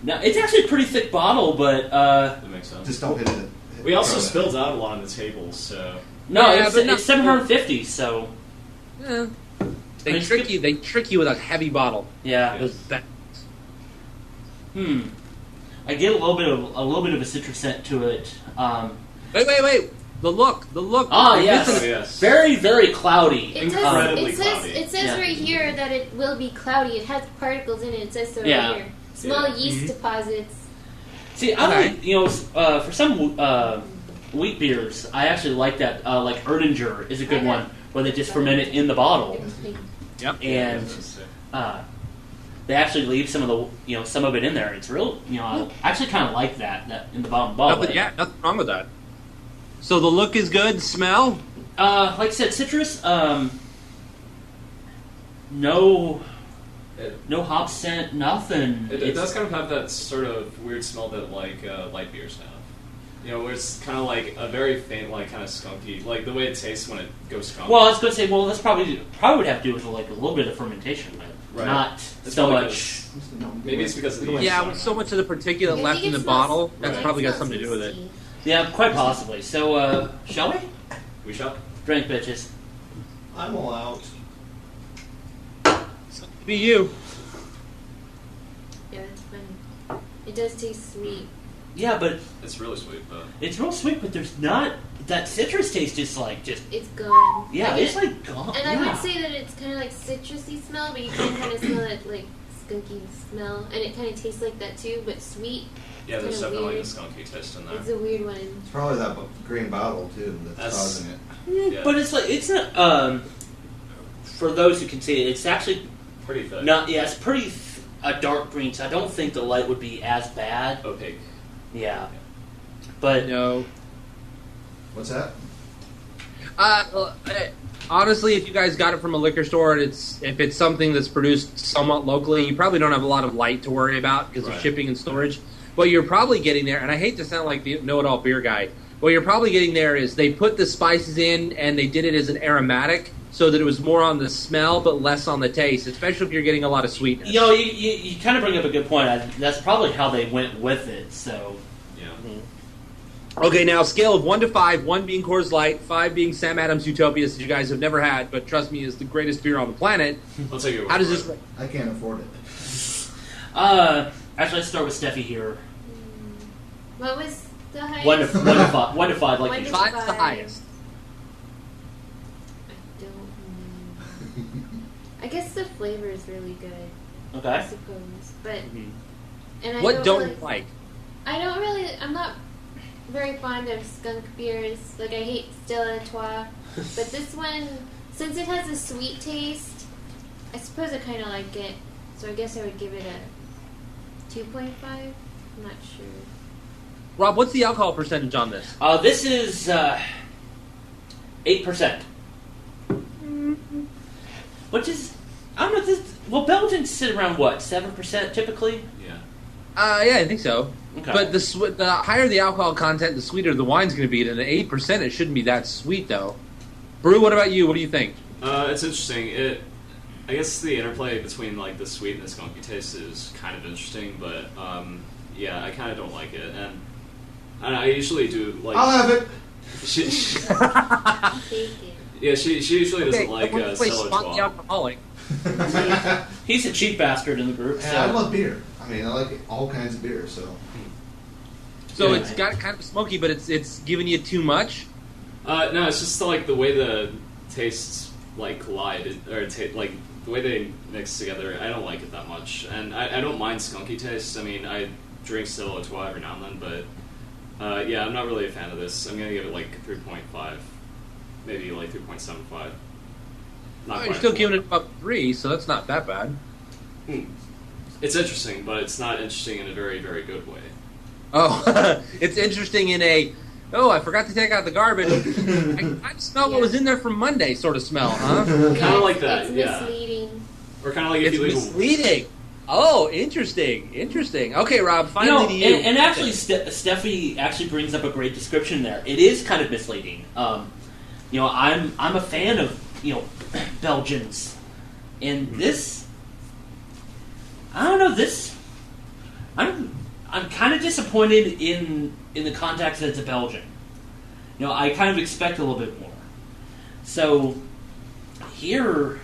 Now, it's actually a pretty thick bottle, but That makes sense. Just don't hit it. We also spilled out a lot on the table, so... no, Yeah, but it's 750. So Yeah. They It's trick good. you. They trick you with a heavy bottle. yeah. Those ba- I get a little bit of a citrus scent to it. Wait! The look. Ah, You're yes. missing Oh, it. yes. Very, very cloudy. Incredibly cloudy. It says Yeah. right here that it will be cloudy. It has particles in it. It says so Yeah. right here. Small Yeah. yeast deposits. See, I Okay. like, for some wheat beers, I actually like that. Like Erdinger is a good one, where they just ferment it in the bottle, Yep. and they actually leave some of it in there. It's real, I actually kind of like that in the bottom bottle. Nothing wrong with that. So the look is good. Smell. Like I said, citrus. No hop scent. Nothing. It does kind of have that sort of weird smell that, light beers have. Where it's kind of like a very faint, kind of skunky, like the way it tastes when it goes skunky. Well, I was going to say, that's probably would have to do with a little bit of fermentation, but Right. not It's so probably much. Maybe it's because of the yeast. Yeah, with so much of the particulate I left think in it the smells- bottle, that's it probably got smells something to do with it. yeasty. Yeah, quite possibly. So, shall we? We shall. Drink, bitches. I'm all out. Be you. Yeah, that's funny. It does taste sweet. Yeah, but It's really sweet, though. it's real sweet. But there's not that citrus taste. Is like just It's gone. yeah, Like it's like gone. And yeah. I would say that it's kind of like citrusy smell, but you can kind of smell that like skunky smell, and it kind of tastes like that too, but sweet. Yeah, there's Kinda definitely weird. a skunky taste in there. It's a weird one. It's probably that green bottle too that's causing it. Yeah. But it's like it's not. For those who can see it, it's actually Pretty thick. not. Yeah, it's pretty a dark green. So I don't think the light would be as bad. Opaque. Yeah, but No. What's that? Honestly, if you guys got it from a liquor store, and if it's something that's produced somewhat locally, you probably don't have a lot of light to worry about because of Right. shipping and storage. What you're probably getting there, and I hate to sound like the know-it-all beer guy, what you're probably getting there is they put the spices in and they did it as an aromatic so that it was more on the smell but less on the taste, especially if you're getting a lot of sweetness. you know, you kind of bring up a good point. That's probably how they went with it. So Yeah. Okay, now scale of 1 to 5, 1 being Coors Light, 5 being Sam Adams Utopias that you guys have never had, but trust me, is the greatest beer on the planet. I'll take your word How does for this it. rank? I can't afford it. actually, let's start with Steffi here. What was the highest? 1 to 5. 1 to 5, like One you to said. 5 is the five. highest. I don't know. I guess the flavor is really good. I Okay. suppose, but Mhm. and What don't really, you like? I don't really. I'm not very fond of skunk beers. Like I hate Stella Artois, but this one, since it has a sweet taste, I suppose I kind of like it. So I guess I would give it a 2.5. I'm not sure. Rob, what's the alcohol percentage on this? This is 8%, which is I don't know. Well, Belgians sit around what 7% typically. Yeah. Yeah, I think so. Okay. But the higher the alcohol content, the sweeter the wine's going to be. And at 8%, it shouldn't be that sweet, though. Brew, what about you? What do you think? It's interesting. I guess the interplay between like the sweet and the skunky taste is kind of interesting, but yeah, I kind of don't like it, and I usually do like. I'll have it. She, Take it. yeah, she usually doesn't like Stella Stella Artois. alcoholic. He's a cheap bastard in the group. And I So love beer. I mean, I like all kinds of beer. So So Yeah. it's got kind of smoky, but it's giving you too much. No, it's just like the way the tastes like collide, or like the way they mix together. I don't like it that much, and I don't mind skunky taste. I mean, I drink Stella Artois every now and then, but yeah, I'm not really a fan of this. I'm gonna give it like 3.5, maybe like 3.75. Not You're quite still 4. giving it about 3, so that's not that bad. It's interesting, but it's not interesting in a very, very good way. Oh, it's interesting in a, I forgot to take out the garbage. I smell what was in there from Monday sort of smell, huh? Kind of like that, It's yeah. misleading. Or kind of like if It's you leave misleading. Oh, interesting. Okay, Rob, finally to you. and actually, Steffi actually brings up a great description there. It is kind of misleading. I'm a fan of Belgians, and this, I don't know this. I'm kind of disappointed in the context that it's a Belgian. I kind of expect a little bit more. So here,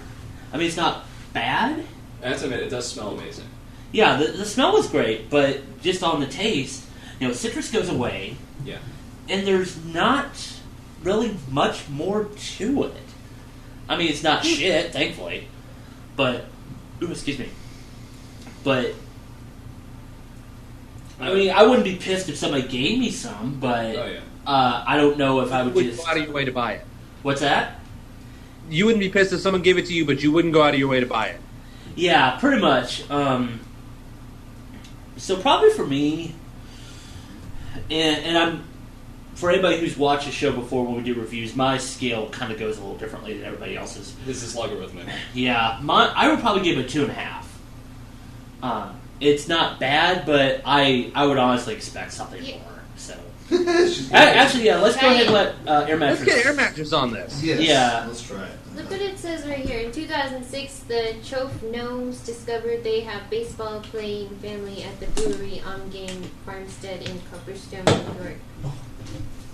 I mean, it's not bad. I have to admit, it does smell amazing. Yeah, the smell was great, but just on the taste, citrus goes away, Yeah. and there's not really much more to it. I mean, it's not shit, thankfully, but excuse me. But I mean, I wouldn't be pissed if somebody gave me some, but Oh yeah. I don't know if I would wouldn't just. go out of your way to buy it. What's that? You wouldn't be pissed if someone gave it to you, but you wouldn't go out of your way to buy it. Yeah, pretty much. So probably for me, and I'm for anybody who's watched the show before when we do reviews, my scale kind of goes a little differently than everybody else's. This is logarithmic. Yeah, I would probably give it 2.5. It's not bad, but I would honestly expect something Yeah. more. So She's actually, yeah, let's go ahead and let Air Let's Mattress. get Air Mattress on this. Yes. Yeah. Let's try it. Look what it says right here. In 2006, the Chope Gnomes discovered they have baseball-playing family at the brewery on Game Farmstead in Copperstone, New York.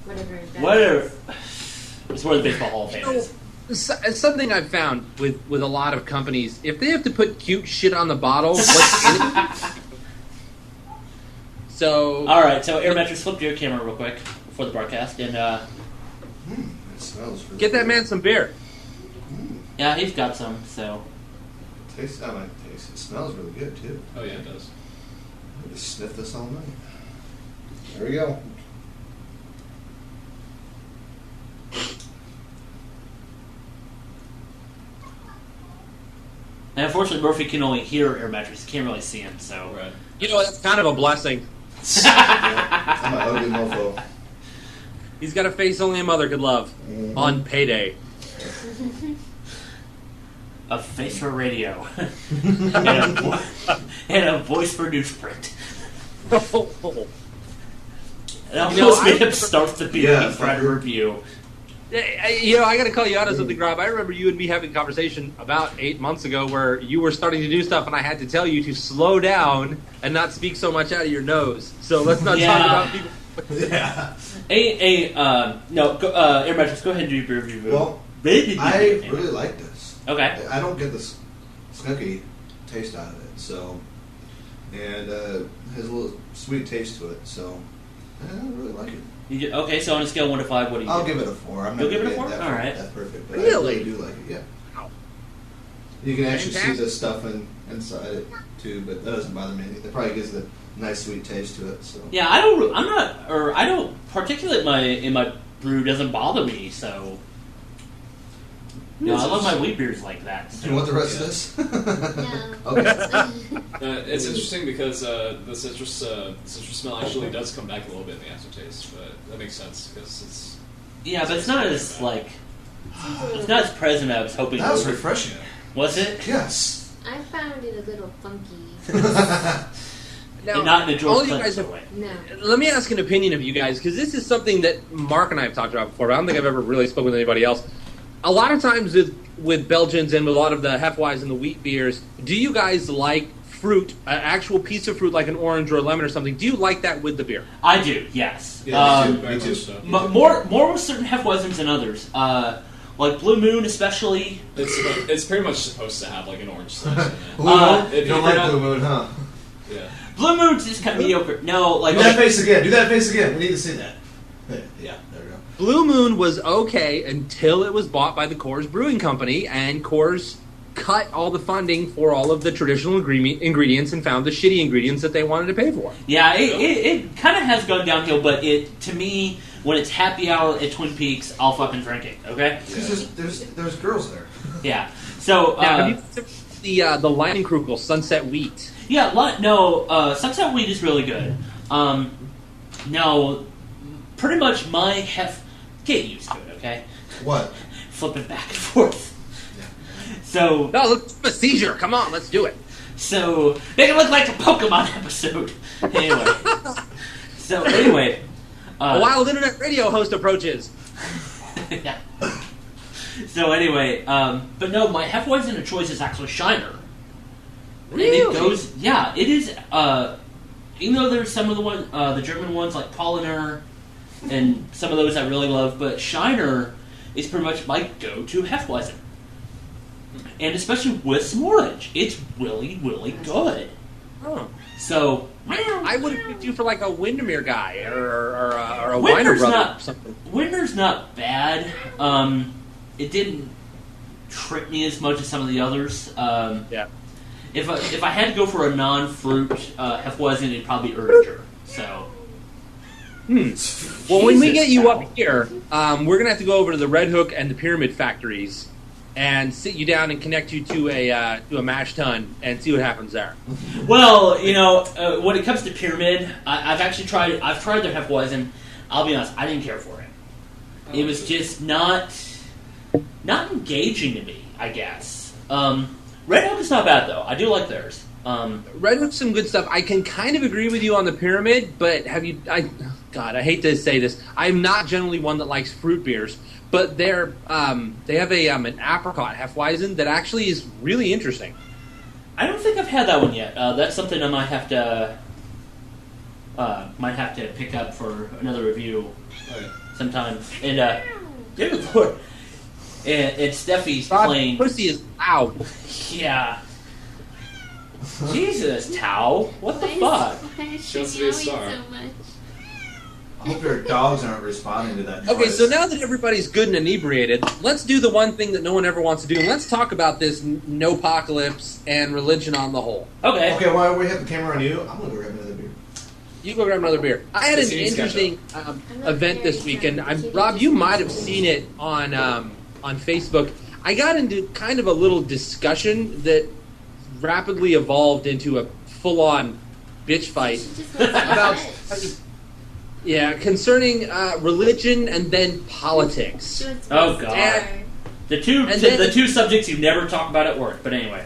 Whatever. That Whatever. is. It's where the Baseball Hall of Fame is. It's something I've found with a lot of companies. If they have to put cute shit on the bottle, what's in it? So, all right. So, Air Mattress, flip your camera real quick before the broadcast, and It smells really get that good. man some beer. yeah, he's got some. So, I like taste. It smells really good too. Oh yeah, it does. I'll just sniff this all night. There we go. and unfortunately, Murphy can only hear Air Mattress. He can't really see him. So, Right. You know, that's kind of a blessing. I'm an ugly mofo. He's got a face only a mother could love on payday. a face for radio, and a voice for newsprint. That almost made him start the beer Yeah, and try to review. You know, I got to call you out on something, Rob. I remember you and me having a conversation about 8 months ago where you were starting to do stuff, and I had to tell you to slow down and not speak so much out of your nose. So let's not talk about people. Yeah. No, Air Mattress, go ahead and do your beer review. Well, I really like this. Okay. I don't get this skunky taste out of it, so, and has a little sweet taste to it, so I really like it. Okay, so on a scale of 1 to 5, what do you I'll give give it a 4. I'm You'll not give it a gonna 4? get All right. That's perfect, but Really? I really do like it. Yeah. Wow. You can actually see Fantastic. the stuff inside it too, but that doesn't bother me. It probably gives it a nice sweet taste to it. So. Yeah, I don't particulate in my brew doesn't bother me, so. No, I love my wheat beers like that. Do So. you want the rest of this? No. Okay. It's interesting because the citrus smell actually does come back a little bit in the aftertaste, but that makes sense because it's. Yeah, but it's not as it's not as present as I was hoping. That was it would. refreshing. Was it? Yes. I found it a little funky. Now, And not in a George all you guys Clinton have, way. No. let me ask an opinion of you guys, because this is something that Mark and I have talked about before, but I don't think I've ever really spoken with anybody else. A lot of times with Belgians and with a lot of the Hefeweizen and the wheat beers, do you guys like fruit, an actual piece of fruit like an orange or a lemon or something? Do you like that with the beer? I do, yes. Yeah, me too. Very me too. much so. More with certain Hefeweizens than others. Like Blue Moon, especially. It's pretty much supposed to have like an orange slice in it. Blue Moon? if You don't you're like not- Blue Moon, huh? Yeah. Blue Moon's just kind of mediocre. No, like Do that face again. Do that face again. We need to see that. Yeah, there we go. Blue Moon was okay until it was bought by the Coors Brewing Company, and Coors cut all the funding for all of the traditional ingredients and found the shitty ingredients that they wanted to pay for. Yeah, it kind of has gone downhill, but to me, when it's happy hour at Twin Peaks, I'll fucking drink it. Okay? Because there's girls there. Yeah. So Now, have you considered the Leinenkugel Sunset Wheat? yeah, Sunset Wheat is really good. No, pretty much my get used to it. Okay, What? flipping back and forth. So No, look, a seizure. Come on, let's do it. So make it look like a Pokemon episode. Anyway. A wild internet radio host approaches. Yeah. So anyway, but no, my Hefeweizen of choice is actually Shiner. Really? And it goes, yeah, it is. Even though there's some of the German ones like Polliner, and some of those I really love, but Shiner is pretty much my go-to Hefeweizen. And especially with some orange, it's really, really good. Oh. So I would have picked you for like a Windermere guy or a Weiner Winter's brother not or something. Winter's not bad. It didn't trip me as much as some of the others. Yeah. If I had to go for a non-fruit Hefeweizen, it'd probably be Erdinger. So. Well, when we Jesus, get you Sal. up here, we're gonna have to go over to the Red Hook and the Pyramid factories and sit you down and connect you to a mash tun and see what happens there. Well, when it comes to Pyramid, I've tried their Hefeweizen. I'll be honest, I didn't care for it. It was just not engaging to me, I guess. Red Hook is not bad though. I do like theirs. Red Hook's some good stuff. I can kind of agree with you on the Pyramid, but I hate to say this. I'm not generally one that likes fruit beers, but they have an apricot Hefeweizen that actually is really interesting. I don't think I've had that one yet. That's something I might have to pick up for another review Oh, yeah. sometime. And good Lord, and Steffi's Rob, playing. pussy is loud. Yeah. Jesus, Tao. What the fuck? Why is She wants she to be a yelling star. so much? I hope your dogs aren't responding to that. Okay, noise. so now that everybody's good and inebriated, let's do the one thing that no one ever wants to do, and let's talk about this no-apocalypse and religion on the whole. Okay. Okay, while we have the camera on you, I'm gonna go grab another beer. You go grab another beer. I had an It's easy, interesting I'm not event very this weekend. excited. Rob, you might have seen it on Facebook. I got into kind of a little discussion that rapidly evolved into a full-on bitch fight She just wants to about bitch. concerning religion and then politics. She wants to Oh, be a God. star. The two And then- the two subjects you never talk about at work. But anyway.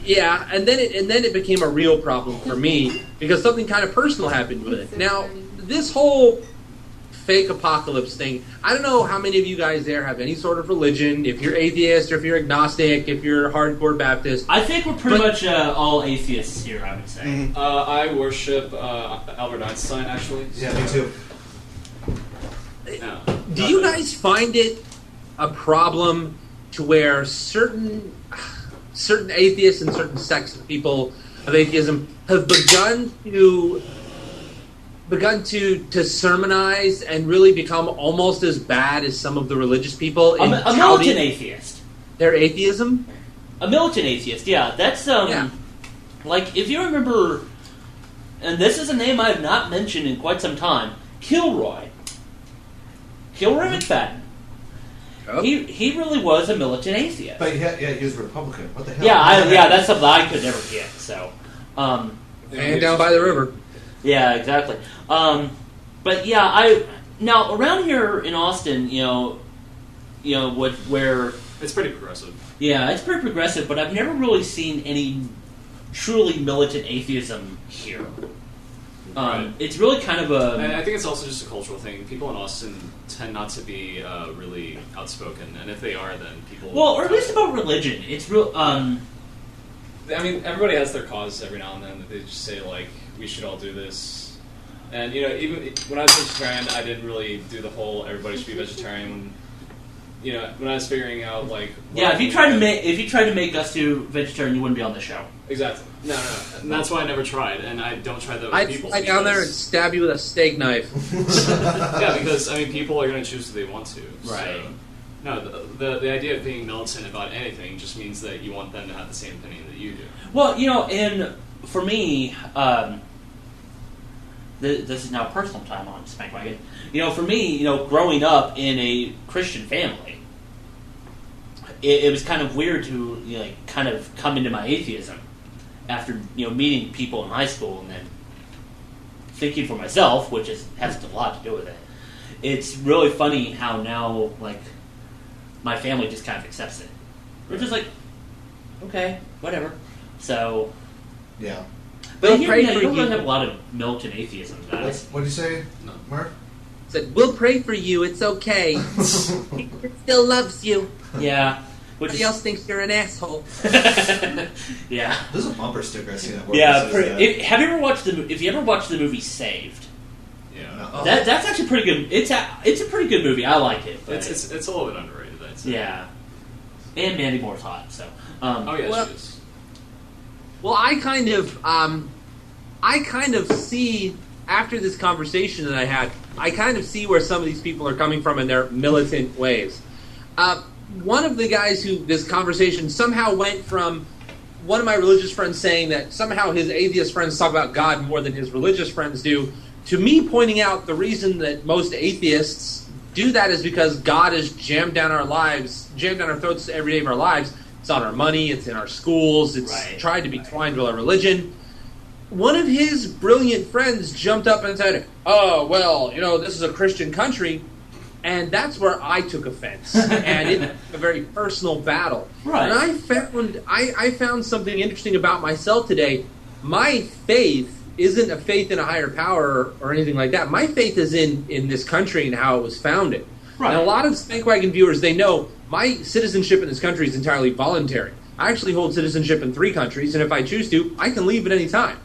Yeah, and then it became a real problem for me because something kind of personal happened with it. Now, this whole fake apocalypse thing, I don't know how many of you guys there have any sort of religion, if you're atheist or if you're agnostic, if you're hardcore Baptist. I think we're pretty But- much all atheists here, I would say. I worship Albert Einstein, actually. Yeah, me too. No, Do you guys find it a problem to where certain atheists and certain sects of people of atheism have begun to sermonize and really become almost as bad as some of the religious people in A militant touting atheist. their atheism? A militant atheist, yeah. That's, Yeah. like, if you remember, and this is a name I have not mentioned in quite some time, Kilroy McFadden. Oh. He really was a militant atheist. But he was Republican. What the hell? Yeah, that's something I could never get, so. And down by the river. Yeah, exactly. But yeah, now around here in Austin, where it's pretty progressive. yeah, it's pretty progressive, but I've never really seen any truly militant atheism here. Right. It's really kind of And a I think it's also just a cultural thing. People in Austin tend not to be really outspoken, and if they are, then people. well, or at least about religion. It's real. I mean, everybody has their cause every now and then that they just say like, we should all do this. And even when I was vegetarian, I didn't really do the whole everybody should be vegetarian. When I was figuring out like, Yeah, if you tried to make us do vegetarian, you wouldn't be on the show. exactly, no, and that's why I never tried, and I don't try that with I'd people. fly down there and because- stab you with a steak knife. yeah, because I mean, people are going to choose who they want to. Right. So, no, the idea of being militant about anything just means that you want them to have the same opinion that you do. Well, and for me, this is now personal time on Spank Wagon. For me, growing up in a Christian family, it was kind of weird to kind of come into my atheism after meeting people in high school and then thinking for myself, which has a lot to do with it. It's really funny how now my family just kind of accepts it. We're just like, okay, whatever. So. Yeah. But They'll here, pray you for don't you. really have a lot of militant atheism, guys. What'd you say, No. Mark? Said, we'll pray for you, it's okay. It still loves you. Yeah. Which Everybody else thinks you're an asshole. yeah. There's a bumper sticker I see that. where Yeah. it says that. Have you ever watched if you ever watched the movie Saved? Yeah, No. That's actually pretty good. It's a pretty good movie. I like it. But it's a little bit underrated, I'd say. yeah. And Mandy Moore's hot. So. Oh yeah, Well- she is. Well, I kind of see, after this conversation that I had, I kind of see where some of these people are coming from in their militant ways. One of the guys who this conversation somehow went from one of my religious friends saying that somehow his atheist friends talk about God more than his religious friends do, to me pointing out the reason that most atheists do that is because God is jammed down our throats every day of our lives. It's on our money, it's in our schools, it's Right. tried to be twined with our religion. One of his brilliant friends jumped up and said, oh, well, this is a Christian country. And that's where I took offense. And it's a very personal battle. Right. And I found something interesting about myself today. My faith isn't a faith in a higher power or anything like that. My faith is in this country and how it was founded. Right. And a lot of Spankwagon viewers, they know my citizenship in this country is entirely voluntary. I actually hold citizenship in 3 countries, and if I choose to, I can leave at any time.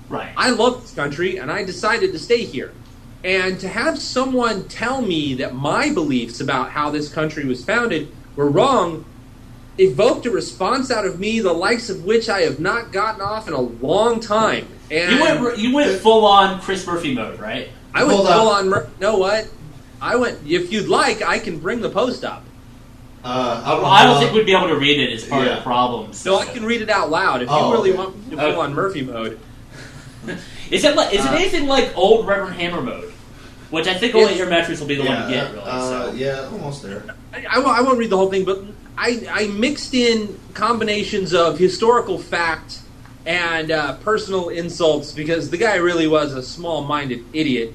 Right. I love this country, and I decided to stay here. And to have someone tell me that my beliefs about how this country was founded were wrong evoked a response out of me the likes of which I have not gotten off in a long time. And you went full on Chris Murphy mode, right? I went full on. You know what? I went. If you'd like, I can bring the post up. I don't think we'd be able to read it as part of the problem. So I can read it out loud if you really want me to go on Murphy mode. Is it anything like old Reverend Hammer mode? Which I think only your metrics will be the one to get, really. Yeah, almost there. I won't read the whole thing, but I mixed in combinations of historical fact and personal insults because the guy really was a small-minded idiot.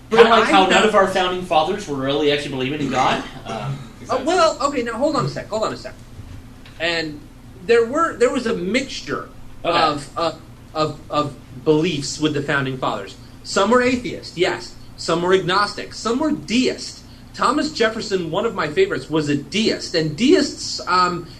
Kind of like how none of our founding fathers were really actually believing in God. Exactly. Okay, now hold on a sec. And there was a mixture of beliefs with the founding fathers. Some were atheist, yes. Some were agnostic. Some were deist. Thomas Jefferson, one of my favorites, was a deist. And deists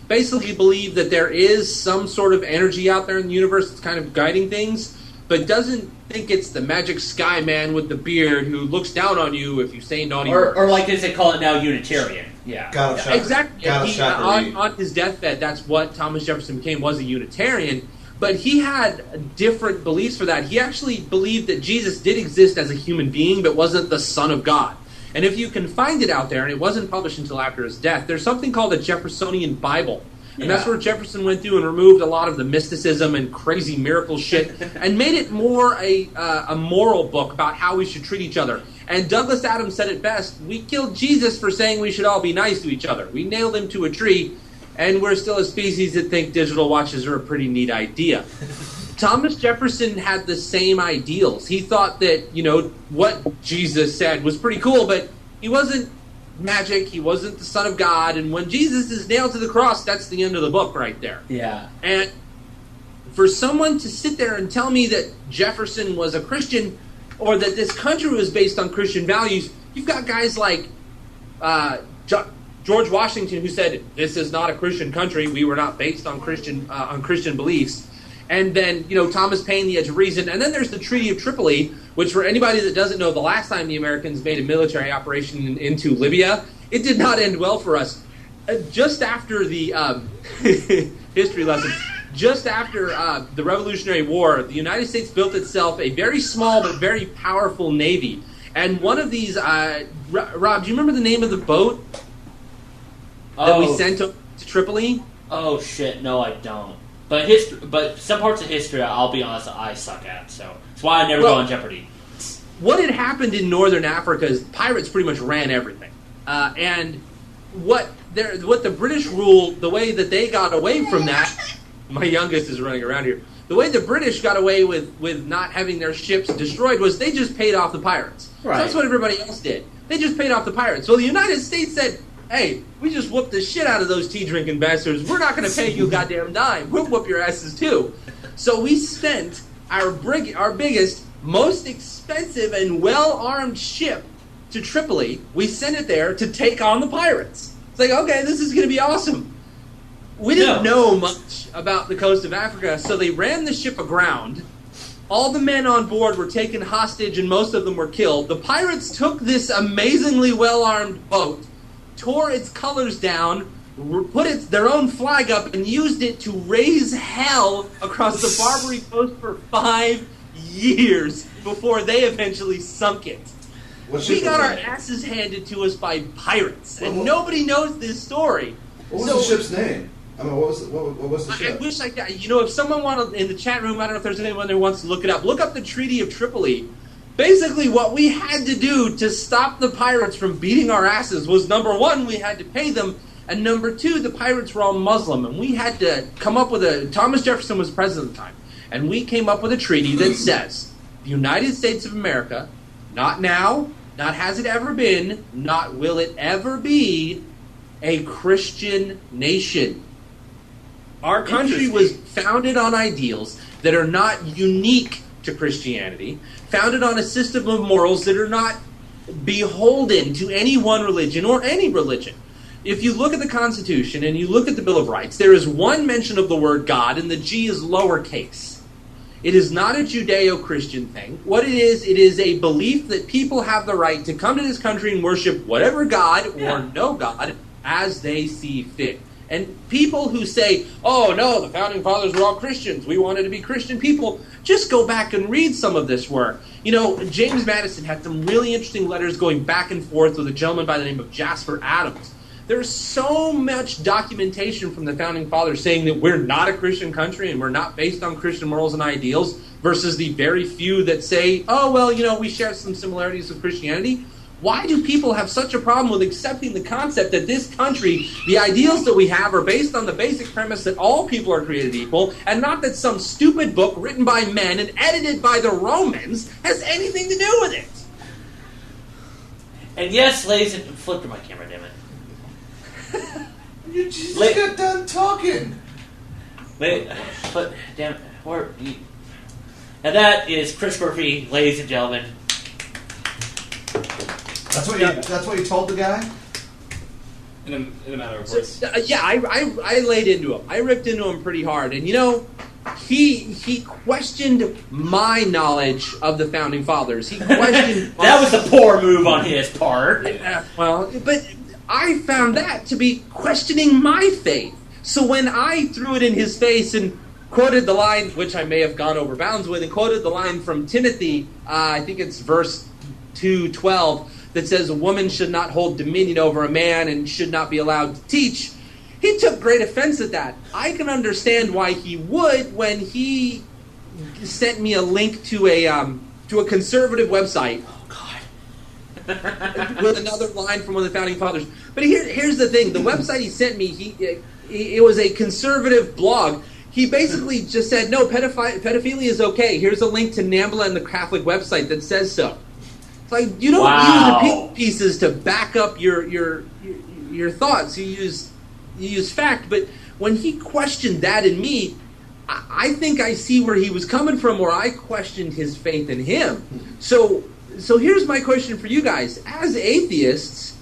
basically believe that there is some sort of energy out there in the universe that's kind of guiding things, but doesn't think it's the magic sky man with the beard who looks down on you if you say naughty words. Or like as they call it now, Unitarian. Yeah. Exactly. On his deathbed, that's what Thomas Jefferson became, was a Unitarian. But he had different beliefs for that. He actually believed that Jesus did exist as a human being, but wasn't the Son of God. And if you can find it out there, and it wasn't published until after his death, there's something called a Jeffersonian Bible. And that's where Jefferson went through and removed a lot of the mysticism and crazy miracle shit and made it more a moral book about how we should treat each other. And Douglas Adams said it best, we killed Jesus for saying we should all be nice to each other. We nailed him to a tree, and we're still a species that think digital watches are a pretty neat idea. Thomas Jefferson had the same ideals. He thought that, what Jesus said was pretty cool, but he wasn't magic, he wasn't the Son of God, and when Jesus is nailed to the cross, that's the end of the book right there. Yeah. And for someone to sit there and tell me that Jefferson was a Christian, or that this country was based on Christian values, you've got guys like George Washington who said, this is not a Christian country, we were not based on Christian beliefs. And then, Thomas Paine, The Edge of Reason. And then there's the Treaty of Tripoli, which for anybody that doesn't know, the last time the Americans made a military operation into Libya, it did not end well for us. Just after the history lesson, just after the Revolutionary War, the United States built itself a very small but very powerful navy. And one of these, Rob, do you remember the name of the boat that we sent to Tripoli? Oh, shit, no, I don't. But some parts of history, I'll be honest, I suck at. So that's why I never go on Jeopardy. What had happened in northern Africa is pirates pretty much ran everything. And what the British ruled, the way that they got away from that, my youngest is running around here, the way the British got away with not having their ships destroyed was they just paid off the pirates. Right. So that's what everybody else did. They just paid off the pirates. So the United States said, hey, we just whooped the shit out of those tea-drinking bastards. We're not going to pay you a goddamn dime. We'll whoop your asses too. So we sent our biggest, most expensive and well-armed ship to Tripoli. We sent it there to take on the pirates. It's like, okay, this is going to be awesome. We didn't know much about the coast of Africa, so they ran the ship aground. All the men on board were taken hostage, and most of them were killed. The pirates took this amazingly well-armed boat, tore its colors down, put their own flag up, and used it to raise hell across the Barbary coast for 5 years before they eventually sunk it. We got our asses handed to us by pirates, and nobody knows this story. What was the ship's name? I mean, what was the ship? I wish I got, if someone wanted, in the chat room, I don't know if there's anyone that wants to look it up, look up the Treaty of Tripoli. Basically, what we had to do to stop the pirates from beating our asses was, number one, we had to pay them, and number two, the pirates were all Muslim, and we had to come up with Thomas Jefferson was president at the time, and we came up with a treaty that says, the United States of America, not now, not has it ever been, not will it ever be, a Christian nation. Our country was founded on ideals that are not unique to Christianity, founded on a system of morals that are not beholden to any one religion or any religion. If you look at the Constitution and you look at the Bill of Rights, there is one mention of the word God, and the G is lowercase. It is not a Judeo-Christian thing. What it is a belief that people have the right to come to this country and worship whatever God or no God as they see fit. And people who say, oh, no, the Founding Fathers were all Christians. We wanted to be Christian people. Just go back and read some of this work. You know, James Madison had some really interesting letters going back and forth with a gentleman by the name of Jasper Adams. There's so much documentation from the Founding Fathers saying that we're not a Christian country and we're not based on Christian morals and ideals versus the very few that say, oh, well, you know, we share some similarities with Christianity. Why do people have such a problem with accepting the concept that this country, the ideals that we have are based on the basic premise that all people are created equal, and not that some stupid book written by men and edited by the Romans has anything to do with it? And yes, ladies and... Flip to my camera, damn it. You just got done talking. Wait, but damn it. And that is Chris Murphy, ladies and gentlemen. That's what you told the guy? In a matter of words. Yeah, I laid into him. I ripped into him pretty hard. And, you know, he questioned my knowledge of the Founding Fathers. He questioned... That was a poor move on his part. Well, but I found that to be questioning my faith. So when I threw it in his face and quoted the line, which I may have gone over bounds with, and quoted the line from Timothy, I think it's verse 2:12, that says a woman should not hold dominion over a man and should not be allowed to teach, he took great offense at that. I can understand why he would when he sent me a link to a conservative website. Oh, God. With another line from one of the Founding Fathers. But here's the thing. The website he sent me, it was a conservative blog. He basically just said, no, pedophilia is okay. Here's a link to NAMBLA and the Catholic website that says so. It's like, you don't use opinion pieces to back up your thoughts. You use fact. But when he questioned that in me, I think I see where he was coming from, where I questioned his faith in him. So here's my question for you guys. As atheists,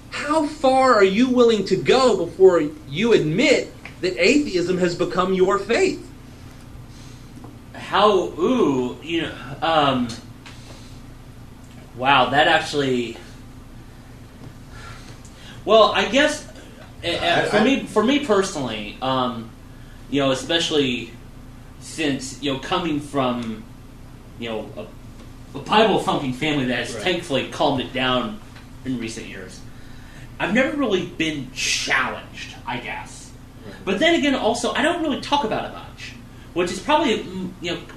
how far are you willing to go before you admit that atheism has become your faith? Wow, that actually... Well, I guess, for me personally, especially since, coming from, a Bible-thumping family that has thankfully calmed it down in recent years, I've never really been challenged, I guess. Right. But then again, also, I don't really talk about it much, which is probably,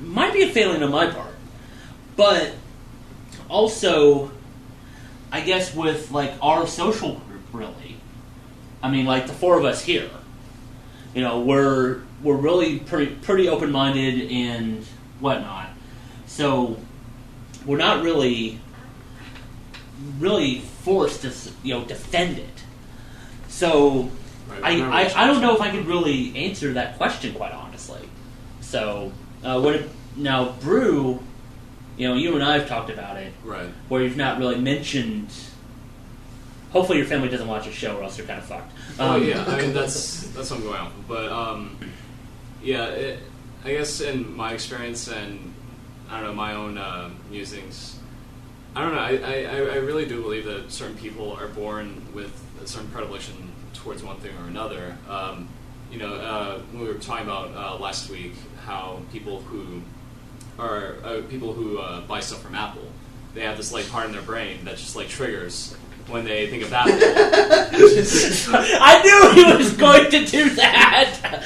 might be a failing on my part. But also, I guess with, our social group, really, I mean, the four of us here, we're really pretty open-minded and whatnot. So, we're not really forced to, defend it. So, right, I don't know if I could really answer that question, quite honestly. So, now, Brew, you and I have talked about it, right? Where you've not really mentioned. Hopefully, your family doesn't watch the show, or else you're kind of fucked. Yeah, I mean that's what I'm going off of. But I guess in my experience and I don't know my own musings, I don't know. I really do believe that certain people are born with a certain predilection towards one thing or another. When we were talking about last week, how people who buy stuff from Apple, they have this part in their brain that just triggers when they think of Apple. I knew he was going to do that.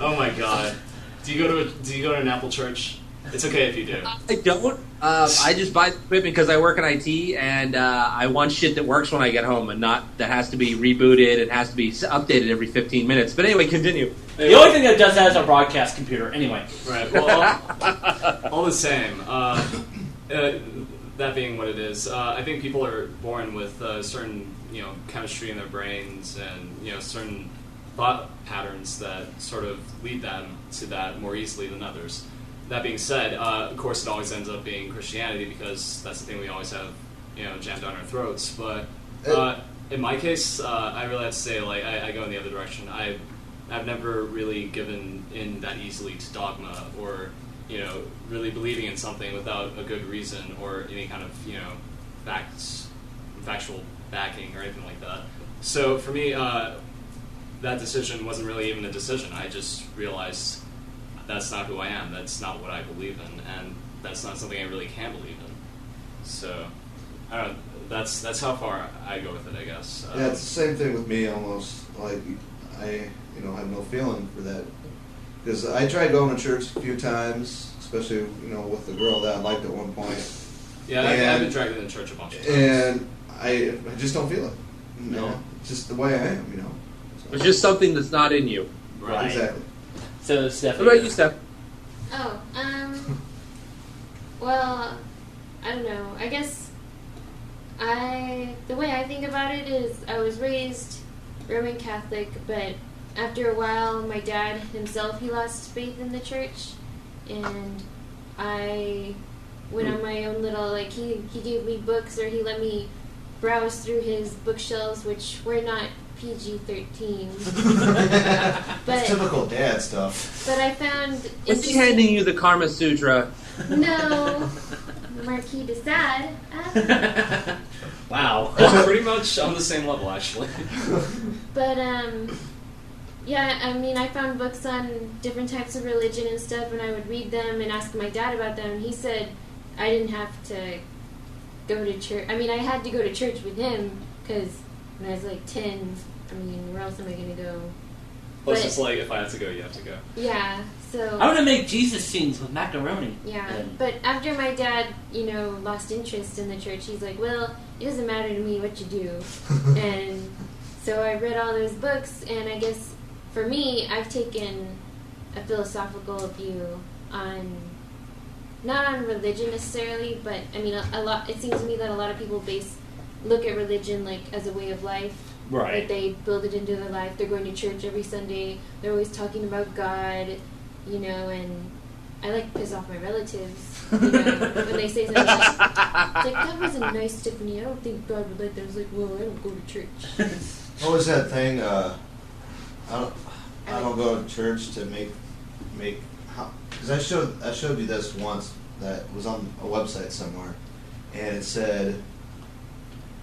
Oh my god! Do you go to an Apple church? It's okay if you do. I don't. I just buy equipment because I work in IT, and I want shit that works when I get home, and not that has to be rebooted and has to be updated every 15 minutes. But anyway, continue. The only thing that does that is our broadcast computer. Anyway. Right. Well, all the same. That being what it is, I think people are born with certain chemistry in their brains and certain thought patterns that sort of lead them to that more easily than others. That being said, of course, it always ends up being Christianity because that's the thing we always have, jammed down our throats. But in my case, I really have to say, I go in the other direction. I've never really given in that easily to dogma or, really believing in something without a good reason or any kind of, factual backing or anything like that. So for me, that decision wasn't really even a decision. I just realized that's not who I am. That's not what I believe in, and that's not something I really can believe in. So, I don't know. That's how far I go with it, I guess. Yeah, it's the same thing with me almost. Like, I have no feeling for that. Because I tried going to church a few times, especially, with the girl that I liked at one point. Yeah, I've been dragged into church a bunch of times. And I just don't feel it. It's just the way I am, So. It's just something that's not in you. Right. Exactly. So, Steph. What about you, Steph? Oh, well, I don't know. I guess the way I think about it is I was raised Roman Catholic, but after a while, my dad himself, he lost faith in the church, and I went on my own little, he gave me books, or he let me browse through his bookshelves, which were not PG-13. That's typical dad stuff. But I found... Is he handing you the Karma Sutra? No. Marquis de Sade. Wow. Pretty much on the same level, actually. But, yeah, I mean, I found books on different types of religion and stuff, and I would read them and ask my dad about them, and he said I didn't have to go to church. I mean, I had to go to church with him, because when I was, 10, I mean, where else am I going to go? Plus, it's like, if I have to go, you have to go. Yeah, so... I want to make Jesus scenes with macaroni. Yeah, but after my dad, lost interest in the church, he's like, well, it doesn't matter to me what you do. And so I read all those books, and I guess for me, I've taken a philosophical view on, not on religion necessarily, but I mean, it seems to me that a lot of people look at religion as a way of life. Right. Like they build it into their life. They're going to church every Sunday. They're always talking about God, and I to piss off my relatives, when they say something like, that wasn't nice, Tiffany. I don't think God would like that. I was like, well, I don't go to church. What was that thing? I don't go to church to make because I showed you this once that was on a website somewhere, and it said,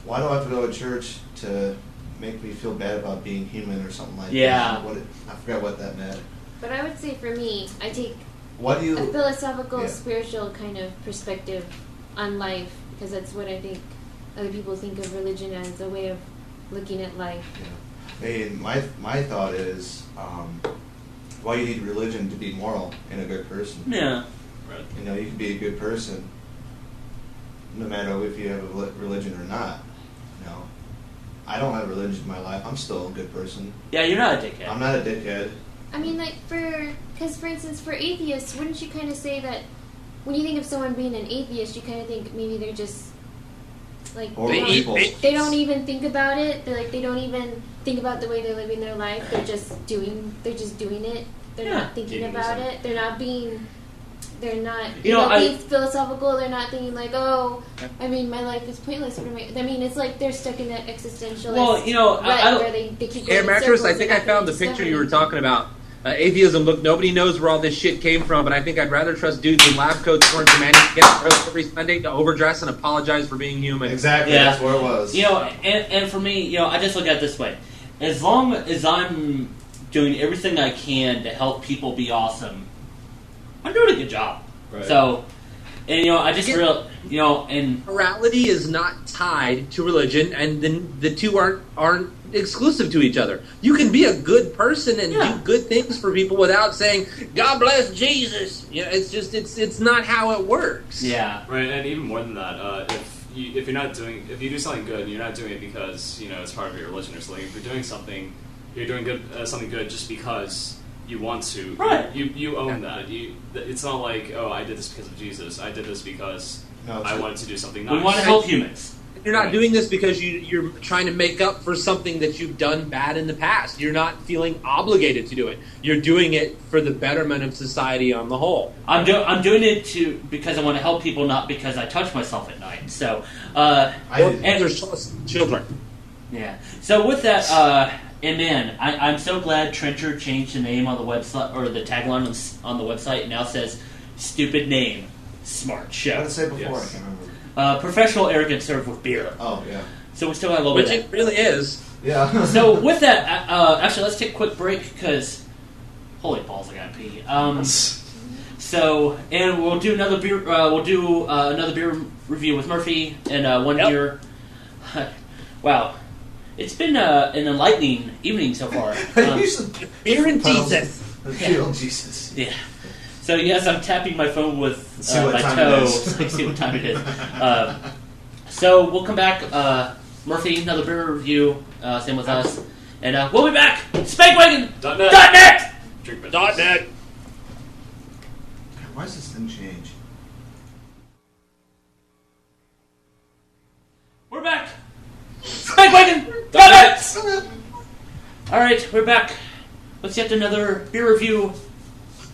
why do I have to go to church to make me feel bad about being human or something like that? I forgot what that meant. But I would say for me, I take a philosophical, spiritual kind of perspective on life, because that's what I think other people think of religion as, a way of looking at life. Yeah. I mean, my thought is, why you need religion to be moral and a good person. Yeah. Right. You can be a good person no matter if you have a religion or not. I don't have religion in my life. I'm still a good person. Yeah, you're not a dickhead. I'm not a dickhead. I mean, because for instance, for atheists, wouldn't you kind of say that when you think of someone being an atheist, you kind of think maybe they're just they don't even think about it. They don't even think about the way they're living their life. They're just doing it. They're not thinking about it. They're not being being philosophical. They're not thinking I mean, my life is pointless. What am I mean, it's like they're stuck in that existentialist where they keep going in Mattress, I circles think I found the picture you were talking about. Atheism, look, nobody knows where all this shit came from, but I think I'd rather trust dudes in lab coats wearing humanity every Sunday to overdress and apologize for being human. Exactly, that's where it was. And for me, I just look at it this way. As long as I'm doing everything I can to help people be awesome, I'm doing a good job. Right. So, and I just and morality is not tied to religion, and then the two aren't exclusive to each other. You can be a good person and do good things for people without saying "God bless Jesus." It's just it's not how it works. Yeah. Right, and even more than that, if you do something good, you're not doing it because it's part of your religion or something. If you're doing something, you're doing something good just because you want to. Right. You own that. It's not like, oh, I did this because of Jesus. I did this because I wanted to do something nice. We want to help humans. You're not doing this because you're trying to make up for something that you've done bad in the past. You're not feeling obligated to do it. You're doing it for the betterment of society on the whole. I'm doing it because I want to help people, not because I touch myself at night. So, and there's children. Yeah. So with that, and then I'm so glad Trencher changed the name on the website, or the tagline on the website. It now says "Stupid name, smart show." What did it say before? Yes. I can't remember. Professional arrogance served with beer. Oh yeah. So we still got a little bit. Which it really is. Yeah. So with that, actually, let's take a quick break because holy balls, I gotta pee. So and we'll do another beer. We'll do another beer review with Murphy and one beer. Wow, it's been an enlightening evening so far. Beer and Jesus. Feel Jesus. Yeah. So yes, I'm tapping my phone with See what my time toe. it is. to see what time it is. So we'll come back. Murphy, another beer review. Same with us, and we'll be back. SpankWagon.net. .net. Why does this thing change? We're back. SpankWagon.net. All right, we're back. Let's get another beer review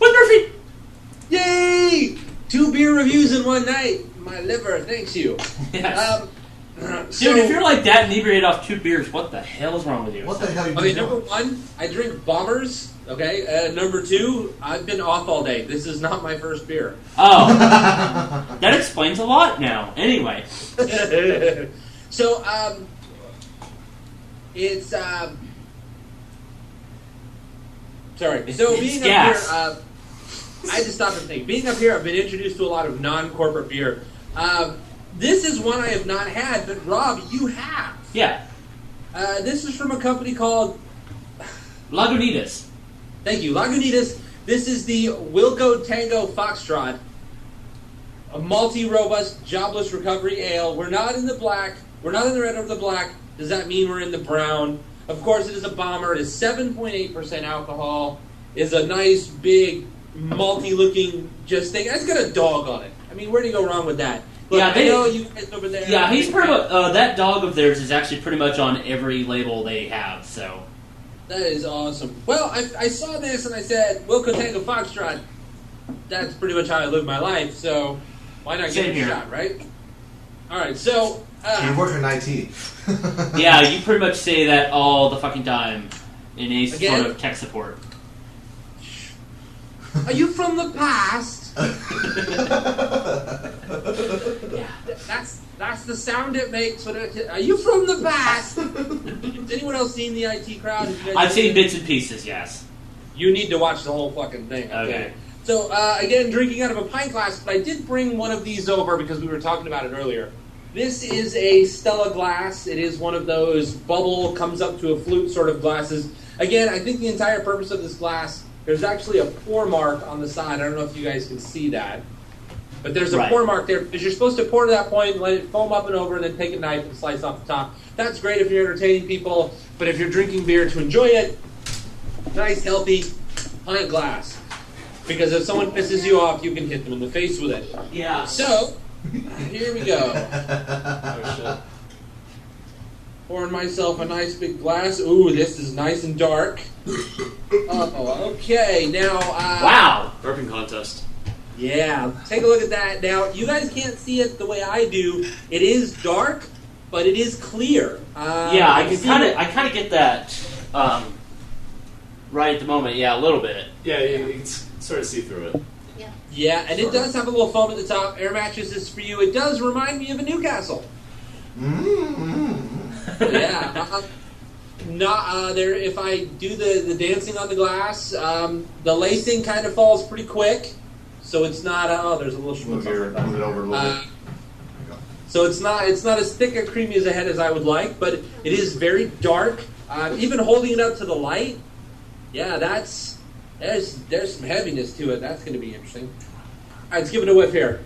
with Murphy. Yay! 2 beer reviews in one night. My liver thanks you. Yes. So, Dude, if you're like that inebriated off 2 beers, what the hell is wrong with you? What the hell are you okay, doing? number 1, I drink Bombers. Okay, number 2, I've been off all day. This is not my first beer. Oh, that explains a lot now. Anyway, So, it's sorry. So It's being gas. up here, I had to stop and think. Being up here, I've been introduced to a lot of non-corporate beer. This is one I have not had, but Rob, you have. yeah, This is from a company called. Lagunitas. Thank you, Lagunitas. This is the Wilco Tango Foxtrot, a malty, robust, jobless recovery ale. We're not in the black. We're not in the red or the black. Does that mean we're in the brown? Of course, it is a bomber. It is 7.8% alcohol. It's a nice, big, malty-looking just thing. It's got a dog on it. I mean, where do you go wrong with that? Look, Yeah, I know you guys over there. Yeah, he's pretty much that dog of theirs is actually pretty much on every label they have. So That is awesome. Well, I saw this and I said, Wilco Tango Foxtrot. That's pretty much how I live my life. So why not give Same it a here. shot, right? All right. So You work in IT. yeah, you pretty much say that all the fucking time in any Again? sort of tech support. are you from the past? Yeah. That's the sound it makes. When are you from the past? Has anyone else seen the IT crowd? Have you guys I've seen bits and pieces. Yes. You need to watch the whole fucking thing. Okay. So, again, drinking out of a pint glass, but I did bring one of these over because we were talking about it earlier. This is a Stella glass. It is one of those bubble, comes up to a flute sort of glasses. Again, I think the entire purpose of this glass, there's actually a pour mark on the side. I don't know if you guys can see that. But there's a Right. pour mark there because you're supposed to pour to that point, let it foam up and over, and then take a knife and slice off the top. That's great if you're entertaining people, but if you're drinking beer to enjoy it, nice, healthy pint glass. Because if someone pisses you off, you can hit them in the face with it. Yeah. So, here we go. Oh shit. Pouring myself a nice big glass. Ooh, this is nice and dark. Oh, okay. Now, Wow. Burping contest. yeah, take a look at that. Now, you guys can't see it the way I do. It is dark, but it is clear. Yeah, I can see kind it. of get that right at the moment. Yeah, a little bit. Yeah, you can sort of see through it. Yeah, and it does have a little foam at the top. Air mattress is for you. It does remind me of a Newcastle. Yeah. Not there. If I do the dancing on the glass, the lacing kind of falls pretty quick, so it's not. Oh, there's a little schmutz Move it over a little bit. There you go. So it's not as thick and creamy as a head as I would like, but it is very dark. Even holding it up to the light, yeah, there's some heaviness to it. That's going to be interesting. All right, let's give it a whiff here.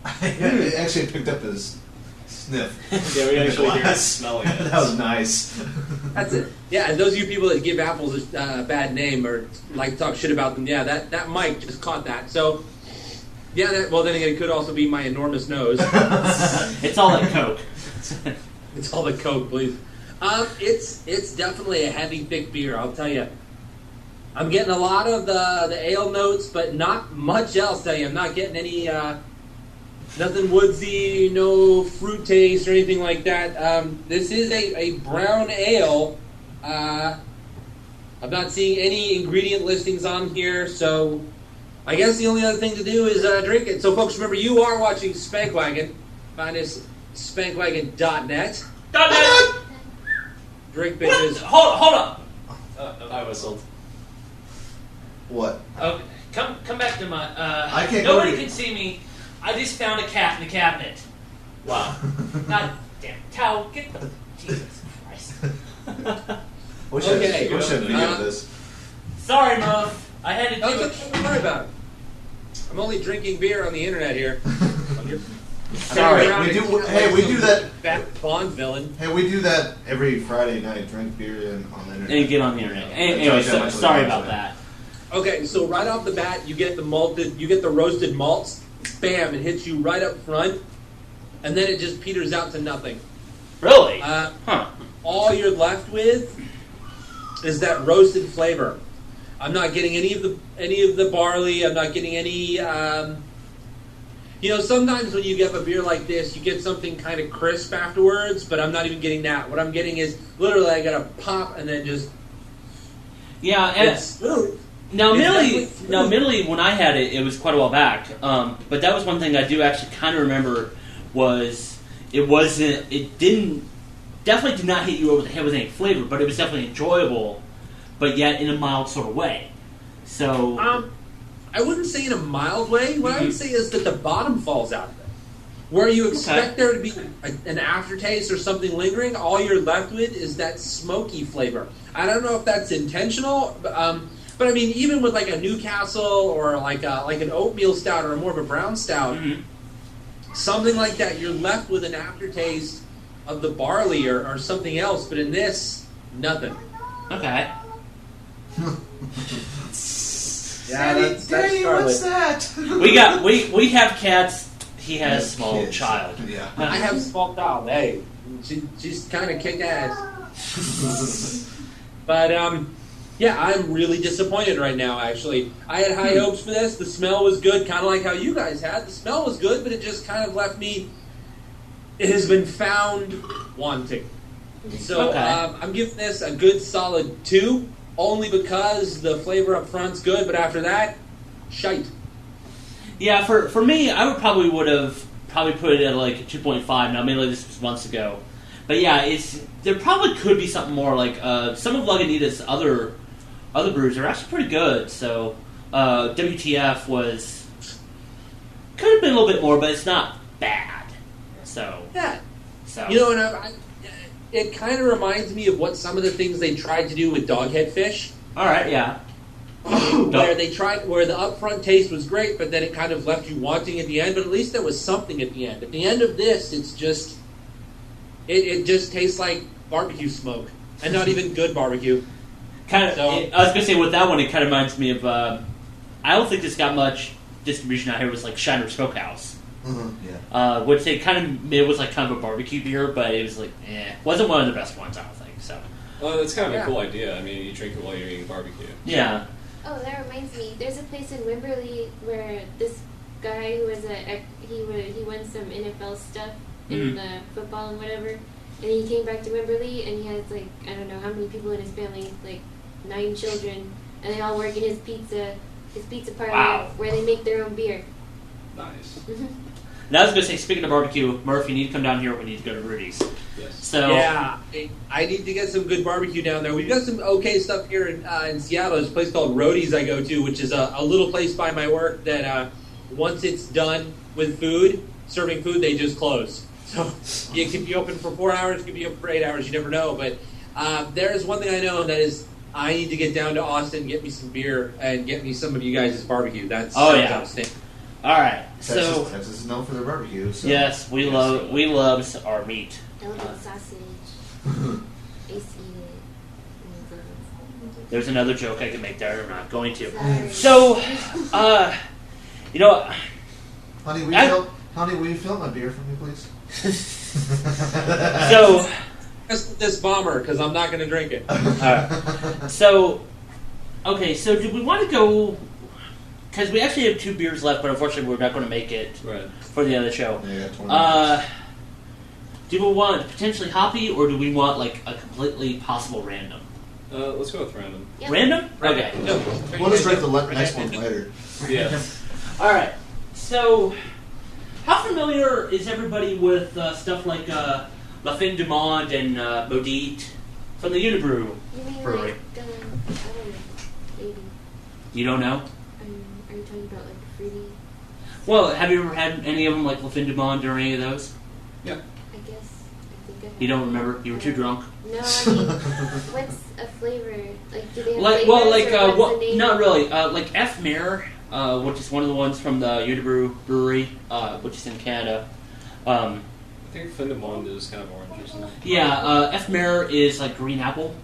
I actually picked up his sniff. Yeah, we actually hear it smelling it. That was nice. That's it. Yeah, and those of you people that give apples a bad name or like talk shit about them, yeah, that mic just caught that. So, yeah, well, then again, it could also be my enormous nose. It's all that Coke. It's all the Coke, please. It's definitely a heavy, thick beer, I'll tell you. I'm getting a lot of the ale notes, but not much else, tell you. I'm not getting any, nothing woodsy, no fruit taste or anything like that. This is a brown ale. I'm not seeing any ingredient listings on here, so I guess the only other thing to do is drink it. So, folks, remember, you are watching SpankWagon. Find us SpankWagon.net. Done. Drink, What? bitches. Hold up. I whistled. What? Okay, come back to my. I can't go Nobody to- can see me. I just found a cat in the cabinet. Wow. God damn, Tao, get the Jesus Christ. Wish Okay. I videoed this. Sorry, Muff. I had to do it. Don't worry about it. I'm only drinking beer on the internet here. Sorry. We do. Hey, we do that. Back Bond villain. Hey, we do that every Friday night. Drink beer on the internet. And get on the internet. Anyway, sorry about that. Okay, so right off the bat, you get the roasted malts. Bam! It hits you right up front, and then it just peters out to nothing. Really? Huh. All you're left with is that roasted flavor. I'm not getting any of the barley. I'm not getting any. Sometimes when you get a beer like this, you get something kind of crisp afterwards, but I'm not even getting that. What I'm getting is literally I got a pop and then just. Yeah, and now, admittedly, when I had it, it was quite a while back. But that was one thing I do actually kind of remember was it definitely did not hit you over the head with any flavor, but it was definitely enjoyable, but yet in a mild sort of way. So, I wouldn't say in a mild way. What I would say is that the bottom falls out of it. Where you expect there to be an aftertaste or something lingering, all you're left with is that smoky flavor. I don't know if that's intentional, but I mean, even with like a Newcastle or like an oatmeal stout or more of a brown stout, something like that, you're left with an aftertaste of the barley or something else. But in this, nothing. Okay. Yeah, that's Daddy, what's that? We have cats. He has a small kids. child. Yeah. I have small child. Hey, she's kind of kick ass. But yeah, I'm really disappointed right now. Actually, I had high hopes for this. The smell was good, kind of like how you guys had. The smell was good, but it just kind of left me. It has been found wanting. So I'm giving this a good solid 2, only because the flavor up front's good, but after that, shite. Yeah, for me, I would have put it at like a 2.5. Now, mainly this was months ago, but yeah, there probably could be something more like some of Lagunitas' other brews are actually pretty good. So WTF could have been a little bit more, but it's not bad. So Yeah. So And it kind of reminds me of what some of the things they tried to do with Doghead Fish. all right, yeah. where the upfront taste was great, but then it kind of left you wanting at the end. But at least there was something at the end. At the end of this, it's just it just tastes like barbecue smoke, and not even good barbecue. I was gonna say with that one, it kind of reminds me of. I don't think this got much distribution out here. It was like Shiner Smokehouse, Yeah. which it was like kind of a barbecue beer, but it was like wasn't one of the best ones, I don't think. So Well, that's kind of a cool idea. I mean, you drink it while you're eating barbecue. yeah. Oh, that reminds me. There's a place in Wimberley where this guy who was he won some NFL stuff in the football and whatever, and he came back to Wimberley and he has like I don't know how many people in his family, like 9 children, and they all work in his pizza parlor where they make their own beer. Nice. Now I was gonna say, speaking of barbecue, Murph, you need to come down here. We need to go to Rudy's. Yes. So Yeah, I need to get some good barbecue down there. We've got some okay stuff here in Seattle. There's a place called Rody's I go to, which is a little place by my work that once it's done with serving food, they just close. So it can be open for 4 hours, it can be open for 8 hours, you never know. But there is one thing I know, and that is I need to get down to Austin, get me some beer, and get me some of you guys' barbecue. That's outstanding. All right. Texas is known for their barbecue. So. Yes, we love our meat. Elegant sausage. Ace eat it. There's another joke I can make there. I'm not going to. Sorry. So, you know, Honey, will you fill my beer for me, please? so This bomber, because I'm not going to drink it. so do we want to go? Because we actually have 2 beers left, but unfortunately we're not going to make it for the other show. Yeah, 20 minutes. Do we want potentially hoppy, or do we want like a completely possible random? Let's go with random. Yep. Random? Okay. We'll just drink the next one later. Yeah. All right. So, how familiar is everybody with stuff like La Fin du Monde and Maudit from the Unibrew You mean Brewery. like, I don't know, maybe. You don't know? Are you talking about like fruity? Well, have you ever had any of them like La Fin du Monde or any of those? Yeah. I guess. I think I have. You don't remember? You were too drunk. No, I mean, what's a flavor? Like, do they have Like, flavors? well, like, or what's the name? not really. Like F. Mayer, which is one of the ones from the Unibrew Brewery, which is in Canada. I think Fin de Monde is kind of orange, isn't it? Yeah, F. Mayer is like green apple.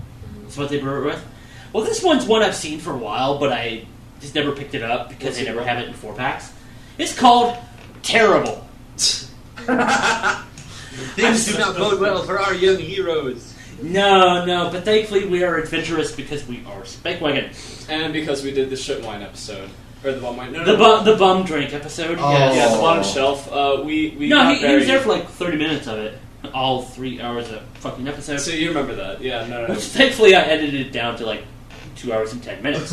That's what they brew it with. Well, this one's one I've seen for a while, but I just never picked it up because they never have it in 4-packs. It's called Terrible. Things do not bode well for our young heroes. No, but thankfully we are adventurous because we are Spakewagon. And because we did the shit wine episode. Or the bum wine. No, The bum drink episode. Oh. Yes. Yeah, the bottom shelf. We No, got he very... was there for like 30 minutes of it. All 3 hours of fucking episode. So you remember that. Yeah, no. Which thankfully I edited it down to like 2 hours and 10 minutes.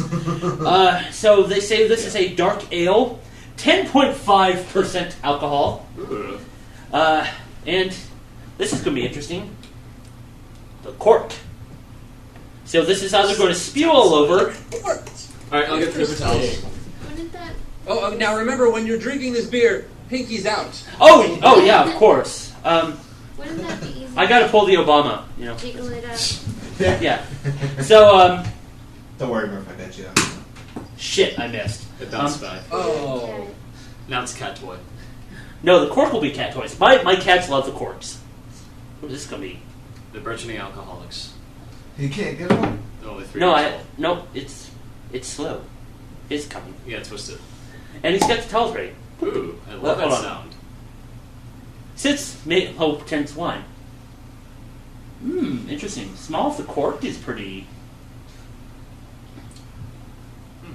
So they say this is a dark ale, 10.5% alcohol. Ooh. And this is going to be interesting. The cork. So this is either going to spew all over. Alright, I'll get the paper towels. Wouldn't that? Oh, now remember, when you're drinking this beer, pinky's out. Oh yeah, of course. Wouldn't that be easy? I got to pull the Obama, you know. Jiggle it up. Yeah. So Don't worry, Murph, I got you. shit, I missed. It bounced back. Oh. Now it's a cat toy. No, the cork will be cat toys. My cats love the corks. What is this going to be? The burgeoning alcoholics. You can't get them? They're only 3 No, years old. nope. It's slow. It's coming, Yeah, twisted. and he's got the towels ready. Ooh, I Well, love that hold on. sound. Sits tense wine. Interesting. Small if the cork is pretty.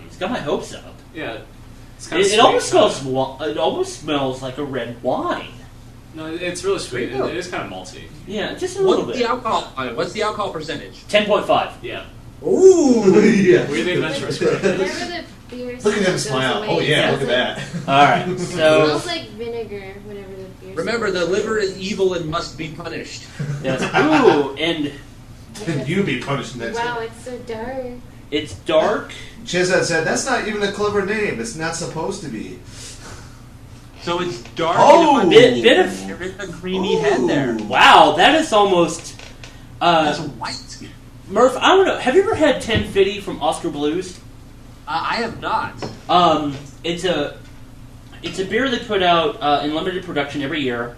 It's got my hopes up. Yeah. It's kind of It sweet. almost smells. It almost smells like a red wine. No, it's really sweet. Yeah. It is kind of malty. Yeah, just a little What's bit. the alcohol on it? What's the alcohol percentage? 10.5. Yeah. Ooh. Yeah. We're the adventurers. Whenever the beer Look at him goes smile. away, Oh, yeah, it look at smells that. All right. Like, it So smells like vinegar whenever the beer Remember, the smells. liver is evil and must be punished. yes. Ooh, and You be punished next Wow, time. it's so dark. it's dark. Chizad said, that's not even a clever name. It's not supposed to be. So it's dark. Oh! and Bit of. there is a creamy head there. Wow, that is almost. That's white. Murph, I don't know. Have you ever had 1050 from Oscar Blues? I have not. It's a beer they put out in limited production every year,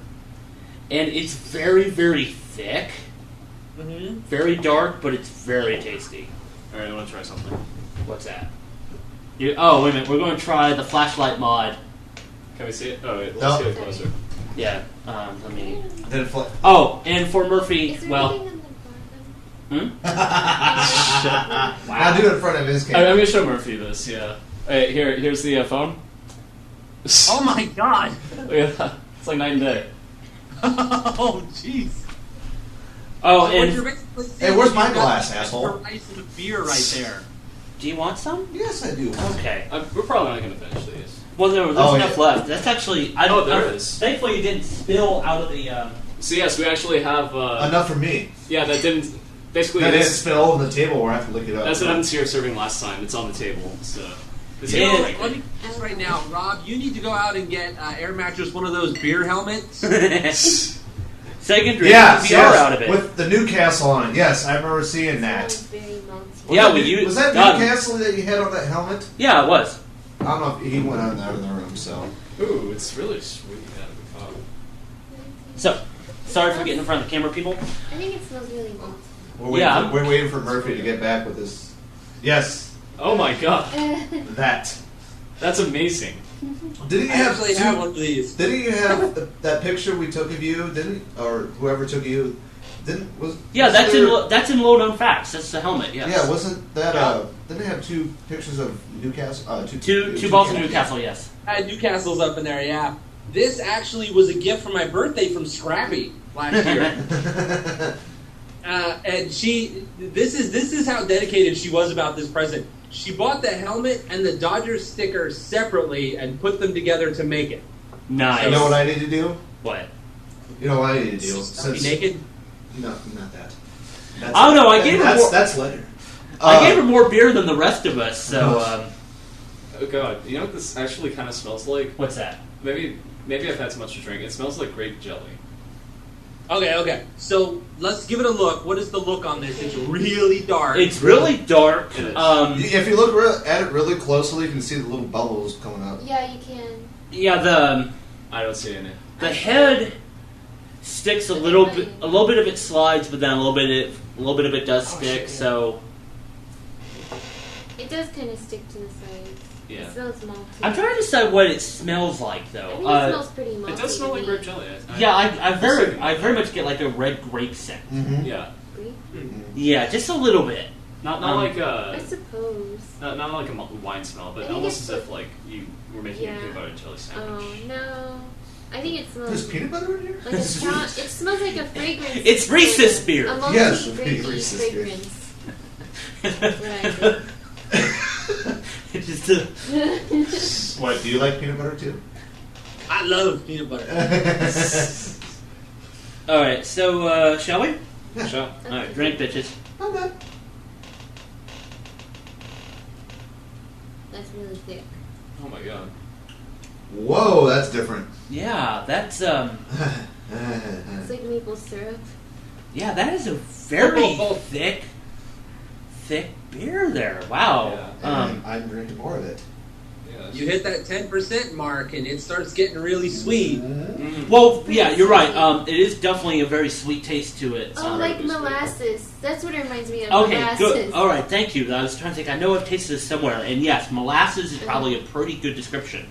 and it's very, very thick, Mm-hmm. very dark, but it's very tasty. Alright, I want to try something. What's that? Oh, wait a minute. We're going to try the flashlight mod. Can we see it? Oh, wait, No. let's get it closer. Yeah. Let me. Then it Oh, and for Murphy, Is there well, anything on the bottom? Now do it in front of his I'm camera. going to show Murphy this, yeah. Hey, here's the phone. Oh my god! Look at that. It's like night and day. Oh jeez. oh, So what you're and basically saying Hey, where's is my you've got glass, the asshole? Rice and the beer right there. do you want some? Yes, I do. Okay. We're probably not going to finish these. Well, there's Oh, enough yeah. left. That's actually. Oh, there is. Thankfully, you didn't spill out of the. So yes, we actually have... Enough for me. Yeah, that didn't... Basically, That didn't this, spill on the table where I have to lick it up. that's what happened to your serving last time. It's on the table, so... This Yeah. is Let me do this right now, Rob. You need to go out and get Air Mattress one of those beer helmets. Second drink. Yes, PR out of yes, it. with the Newcastle on it. Yes, I remember seeing It that. smells very malty. Yeah, we used. Was that God. Newcastle that you had on that helmet? Yeah, it was. I don't know if he went out of the room, so. Ooh, it's really sweet out of the cup. So, sorry for getting in front of the camera, people. I think it smells really malty. We're waiting for Murphy to get back with this. Yes, Oh my god, that. that's amazing. Didn't you I have actually have one of these. Didn't you have that picture we took of you? Didn't or whoever took you? Didn't was? Yeah, was that's there- that's in low known facts. That's the helmet. Yes. Yeah, wasn't that? Yeah. Didn't it have two pictures of Newcastle? Two balls of Newcastle. Yes. I had Newcastle's up in there, yeah. This actually was a gift for my birthday from Scrappy last year. And this is how dedicated she was about this present. She bought the helmet and the Dodgers sticker separately and put them together to make it. Nice. You know what I need to do? What? You know what I need to do? Be Since naked. no, not that. That's, I don't know, I gave her more- That's later. I gave her more beer than the rest of us, so Oh god, you know what this actually kind of smells like? what's that? Maybe I've had too much to drink. It smells like grape jelly. Okay. So let's give it a look. What is the look on this? It's really dark. It's really dark. It is. If you look at it really closely, you can see the little bubbles coming up. Yeah, you can. Yeah, I don't see any. the head sticks a little bit. A little bit of it slides, but then a little bit of it does stick. So It does kind of stick to the sides. Yeah. It smells malty. I'm trying to decide what it smells like, I though. think it smells pretty malty. It does smell to like me. grape jelly. I very much get like a red grape scent. Mm-hmm. Yeah. Grape? Yeah, just a little bit. Not Um, I suppose. not like a wine smell, but I think almost it's as if like you were making a Yeah. peanut butter and jelly sandwich. Oh no. I think it There's smells peanut butter in here? like a strong. It smells like a fragrance. It's Reese's beer. A malty, Yes, grapey Reese's beer. fragrance. That's what I think. It's just What, do you like peanut butter too? I love peanut butter. all right. So shall we? Shot. All right, drink, bitches. Not bad. That's really thick. Oh my god. Whoa, that's different. Yeah, that's It's like maple syrup. yeah, that is a very thick beer there. Wow. And I'm drinking more of it. Yeah. You hit that 10% mark, and it starts getting really sweet. Well, yeah, you're right. It is definitely a very sweet taste to it. Oh, like molasses. That's what it reminds me of. Okay, molasses. good. All right, thank you. I was trying to think. I know I've tasted this somewhere, and yes, molasses is probably a pretty good description,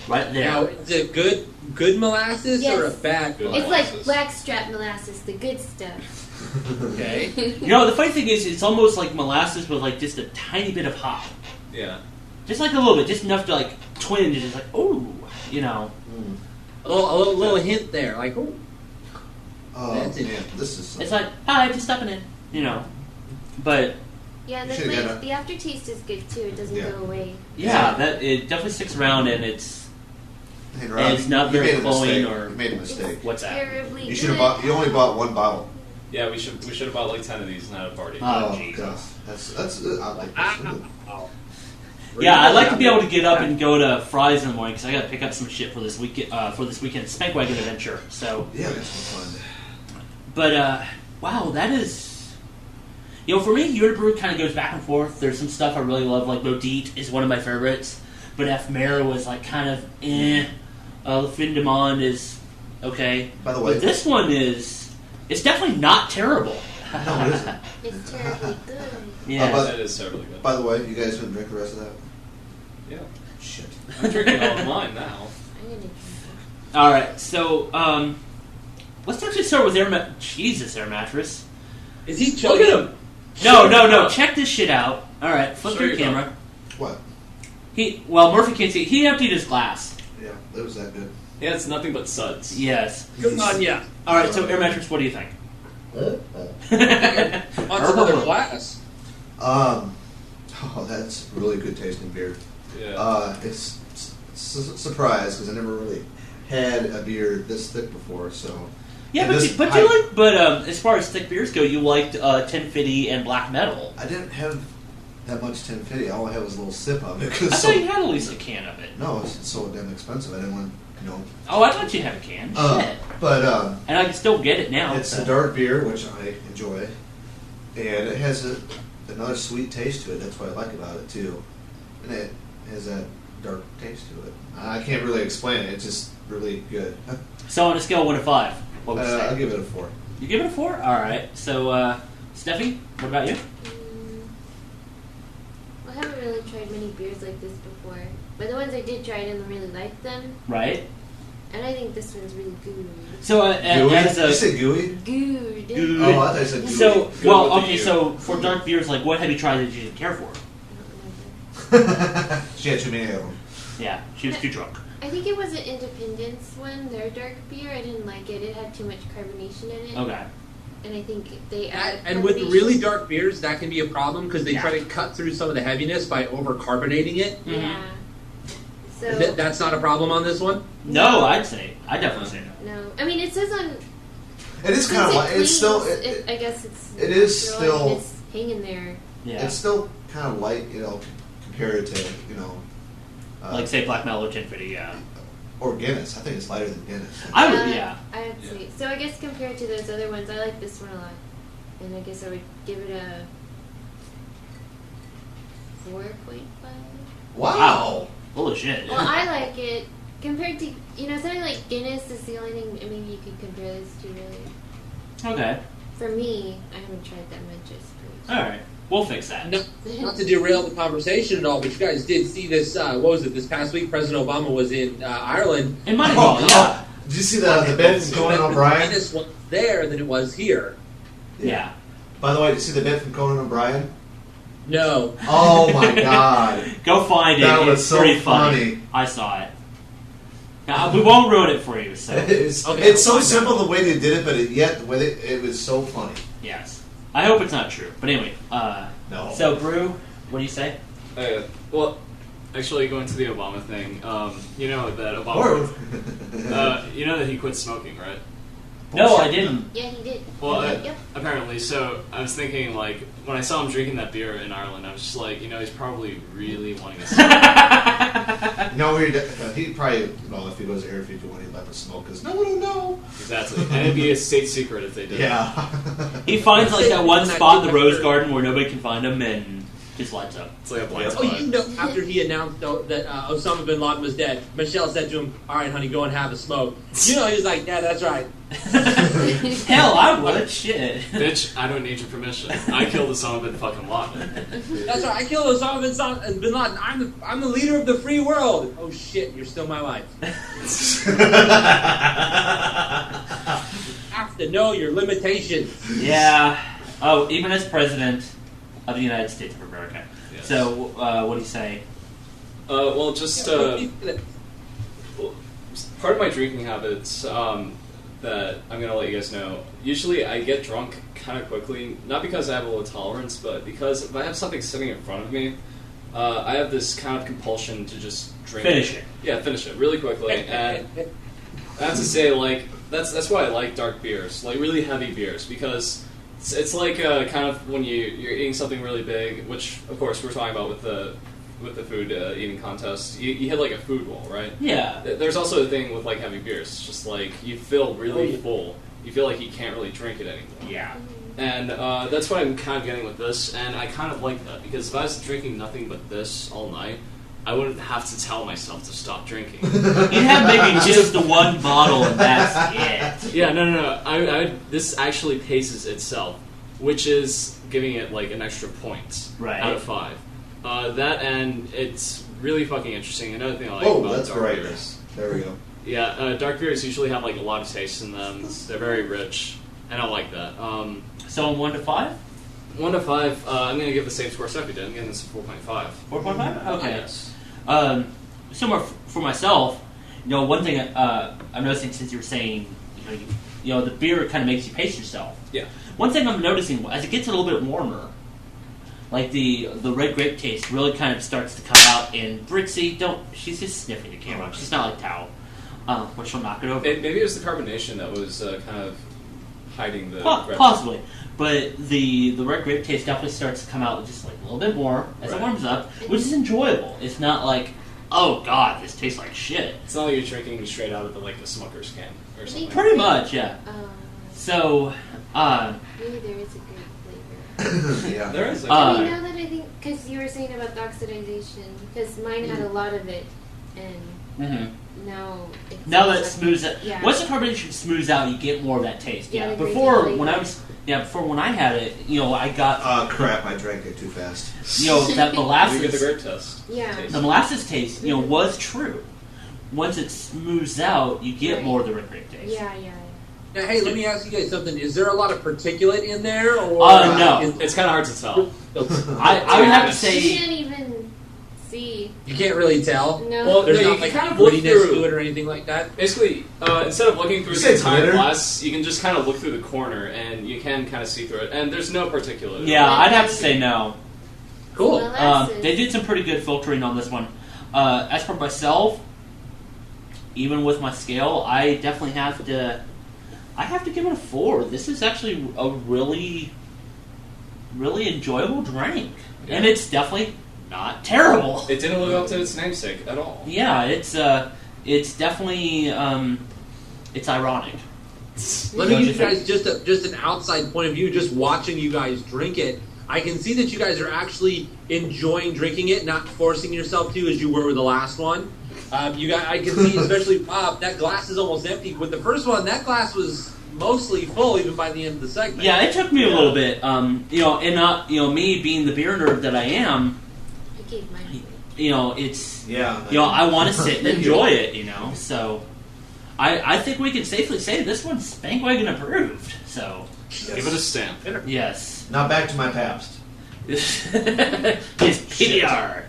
right there. Now, is it good molasses or a Yes. bad Good. It's molasses? like blackstrap molasses, the good stuff. Okay. You know, the funny thing is, it's almost like molasses with like just a tiny bit of hop, Yeah. just like a little bit, just enough to like twinge. It's like, oh, you know. A little hint there, like, oh, Oh, That's it. man, this is... It's like, hi, just stepping in, you know. But Yeah, and the, Should've got a- the aftertaste is good too. It doesn't Yeah. go away. yeah, that it definitely sticks around, and it's Hey, and it's not you very made a glowing mistake. or- You made a mistake. what's that? Terribly You should have good. bought... You only bought one bottle. Yeah, we should have bought like 10 of these and had a party. Oh, Jesus. God. That's... I like this. oh. Yeah, I'd like to be able to get up and go to Fry's in the morning because I got to pick up some shit for this weekend Spank Wagon adventure. So, Yeah, that's some fun. but wow, that is, you know, for me, Yoda Brew kind of goes back and forth. There's some stuff I really love, like Modite is one of my favorites, but Ephemera was like kind of Le Fin de Monde is okay. By the way... But this one it's definitely not terrible. No, it isn't. It's terribly good. Yeah. but- That is terribly good. By the way, you guys gonna drink the rest of that? Yeah. Shit. I'm drinking all of mine now. I'm gonna drink All right, so let's actually start with Air Mattress. Is he Look chugging? at him. No. Check this shit out. All right, flip Show your your camera. What? Murphy can't see. He emptied his glass. Yeah, it was that good. Yeah, it's nothing but suds. Yes. Good on ya. All right, so Air Mattress, what do you think? Wants another glass. Oh, that's really good tasting beer. Yeah. It's surprised because I never really had a beer this thick before. So Yeah, And but this- as far as thick beers go, you liked 1050 and Black Metal. I didn't have that much 1050. All I had was a little sip of it. I Cause thought you had at least a can of it. no, it's so damn expensive. I didn't want, Oh, I thought you had a can. Shit. But And I can still get it now. it's so. a dark beer, which I enjoy, and it has another sweet taste to it. That's what I like about it too, and it has that dark taste to it. I can't really explain it. It's just really good. So on a scale of 1 to 5, what would you say? I'll give it a 4. You give it a 4? All right. So, Steffi, what about you? I haven't really tried many beers like this before, but the ones I did try, I didn't really like them, Right. and I think this one's really good. So, Gooey? as Did you a say gooey? Good. Good. Oh, I thought you said gooey. so, Good well, with the okay. U. So for dark beers, like, what have you tried that you didn't care for? I don't remember. She had too many of them. Yeah, she was too drunk. I think it was an Independence one, their dark beer. I didn't like it. It had too much carbonation in it. Okay. And I think they add And with carbonation. really dark beers, that can be a problem because they Yeah. try to cut through some of the heaviness by over carbonating it. Mhm. Yeah. So That's not a problem on this one? No, I'd definitely say no. no. I mean, it says on. It is kind of like it's still. I guess it's. It is dry still. and it's hanging there. Yeah. It's still kind of light, compared to Like say Black Mellow 1050, yeah. or Guinness. I think it's lighter than Guinness. I would, yeah. I'd say. So I guess compared to those other ones, I like this one a lot, and I guess I would give it a 4.5. Wow. Full of shit. Well, I like it compared to something like Guinness is the only thing. I mean, you could compare those two really. Okay. For me, I haven't tried that much. All right. We'll fix that. No, not to derail the conversation at all, but you guys did see this, what was it, this past week, President Obama was in Ireland. In Moneyball, yeah. Did you see the bit from Conan O'Brien? Guinness was there than it was here. Yeah. By the way, did you see the bit from Conan O'Brien? No. Oh my god. Go find it. That was It's so pretty funny. I saw it. Now, we won't ruin it for you, so. It's so simple the way they did it, but yet the way it was so funny. Yes. I hope it's not true. But anyway, No. So, Brew, what do you say? Well, actually, going to the Obama thing, you know that Obama, you know that he quit smoking, right? No, I didn't. Yeah, he did. Well, Yep. apparently. So I was thinking, like, when I saw him drinking that beer in Ireland, I was just like, he's probably really wanting to smoke. No, he probably, if he goes to Air Future, he'd let us smoke, because no one will know. Exactly. And it'd be a state secret if they did. Yeah. He finds like that one spot in the Rose Garden where nobody can find him and just lights up. It's like a blind Oh, spot. after he announced that Osama bin Laden was dead, Michelle said to him, "All right, honey, go and have a smoke." He was like, "Yeah, that's right." Hell, I would. Shit. Bitch, I don't need your permission. I killed Osama bin fucking Laden. That's right. I killed Osama bin Laden. I'm the leader of the free world. Oh shit, you're still my wife. You have to know your limitations. Yeah. Oh, even as president of the United States of America. Yes. So, what do you say? Well, just part of my drinking habits that I'm going to let you guys know. Usually I get drunk kind of quickly, not because I have a low tolerance, but because if I have something sitting in front of me, I have this kind of compulsion to just drink Finish it. Yeah, finish it really quickly. And I have to say, like, that's why I like dark beers, like really heavy beers, because it's like kind of when you're eating something really big, which of course we're talking about with the food eating contest, you hit like a food wall, right? Yeah. There's also a thing with like heavy beers. It's just like you feel really full. You feel like you can't really drink it anymore. Yeah. And that's what I'm kind of getting with this, and I kind of like that, because if I was drinking nothing but this all night, I wouldn't have to tell myself to stop drinking. You'd have maybe just the one bottle and that's it. Yeah, no. I this actually paces itself, which is giving it like an extra point out of 5. That, and it's really fucking interesting. Another thing I like about that's dark right. beers. There we go. Yeah, dark beers usually have like a lot of taste in them. They're very rich, and I like that. So, 1 to 5? 1 to 5, I'm going to give the same score Steffi did. I'm giving this a 4.5. 4.5? Okay. Yes. Similar for myself, one thing I'm noticing since you were saying, the beer kind of makes you pace yourself. Yeah. One thing I'm noticing, as it gets a little bit warmer, like the red grape taste really kind of starts to come out. And Brixie, she's just sniffing the camera. She's not like Tao, but she'll knock it over. Maybe it was the carbonation that was kind of hiding the red. Possibly. But the red grape taste definitely starts to come out just like a little bit more as it warms up, which is enjoyable. It's not like, oh god, this tastes like shit. It's not like you're drinking straight out of the Smucker's can or something. Pretty much, yeah. So, maybe there is a good flavor. Yeah. There is. Now that I think, because you were saying about the oxidization, because mine had a lot of it, and now that it smooths out. Yeah. Once the carbonation smooths out, you get more of that taste. Yeah, Yeah. the Before grape when I had it, I got Crap, I drank it too fast. that molasses. You get the grape test. Yeah. The molasses taste, was true. Once it smooths out, you get more of the red grape taste. Yeah. Now, hey, let me ask you guys something. Is there a lot of particulate in there? Or no. It's kind of hard to tell. I would have to You say. can't even see. You can't really tell? No. Well, There's no, not you like can kind of look grittiness through to it or anything like that? Basically, instead of looking through You the say entire glitter? glass, you can just kind of look through the corner, and you can kind of see through it. And there's no particulate. Yeah, I'd have to say no. Cool. Molasses. They did some pretty good filtering on this one. as for myself, even with my scale, I definitely have to. I have to give it a 4. This is actually a really, really enjoyable drink, and it's definitely not terrible. It didn't live up to its namesake at all. Yeah, it's definitely it's ironic. Let me give you guys just an outside point of view, just watching you guys drink it. I can see that you guys are actually enjoying drinking it, not forcing yourself to as you were with the last one. You guys, I can see, especially Bob, that glass is almost empty. With the first one, that glass was mostly full even by the end of the segment. Yeah, it took me a little bit, you know, and not, you know, me being the beer nerd that I am. I gave mine. You know, it's you know, I want to sit and enjoy it. You know, so I think we can safely say this one's Spankwagon approved. So give it a stamp. Yes. Now back to my Pabst. His PBR.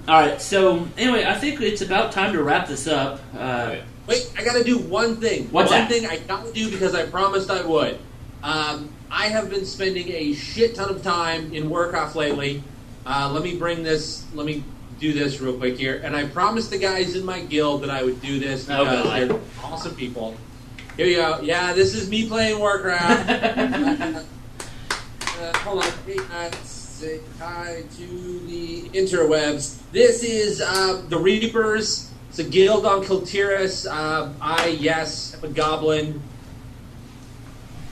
All right. So anyway, I think it's about time to wrap this up. Wait, I gotta do one thing. What's one that? thing I gotta do because I promised I would. I have been spending a shit ton of time in Warcraft lately. Let me do this real quick here. And I promised the guys in my guild that I would do this because they're awesome people. Here you go. Yeah, this is me playing Warcraft. Hold on. Say hi to the interwebs. This is the Reapers. It's a guild on Kiltiris. I'm a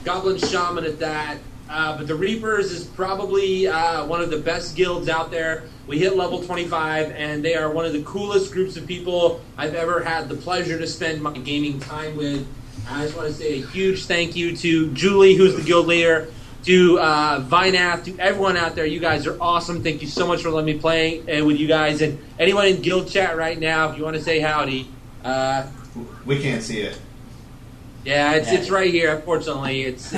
goblin shaman at that. But the Reapers is probably one of the best guilds out there. We hit level 25, and they are one of the coolest groups of people I've ever had the pleasure to spend my gaming time with. I just want to say a huge thank you to Julie, who's the guild leader, to Vinath, to everyone out there. You guys are awesome. Thank you so much for letting me play with you guys. And anyone in guild chat right now, if you want to say howdy. We can't see it. Yeah, it's right here, unfortunately. It's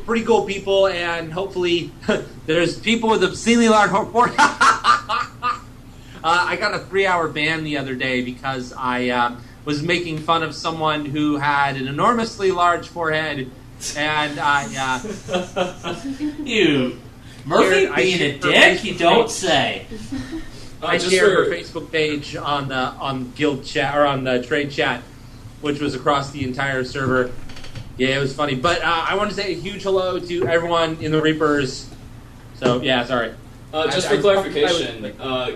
pretty cool people, and hopefully there's people with obscenely large forehead. I got a 3-hour ban the other day because I was making fun of someone who had an enormously large forehead, and you Murphy being a dick, you don't say. I shared her Facebook page on guild chat or on the trade chat, which was across the entire server. Yeah, it was funny. But I want to say a huge hello to everyone in the Reapers. So, yeah, sorry. Just for clarification,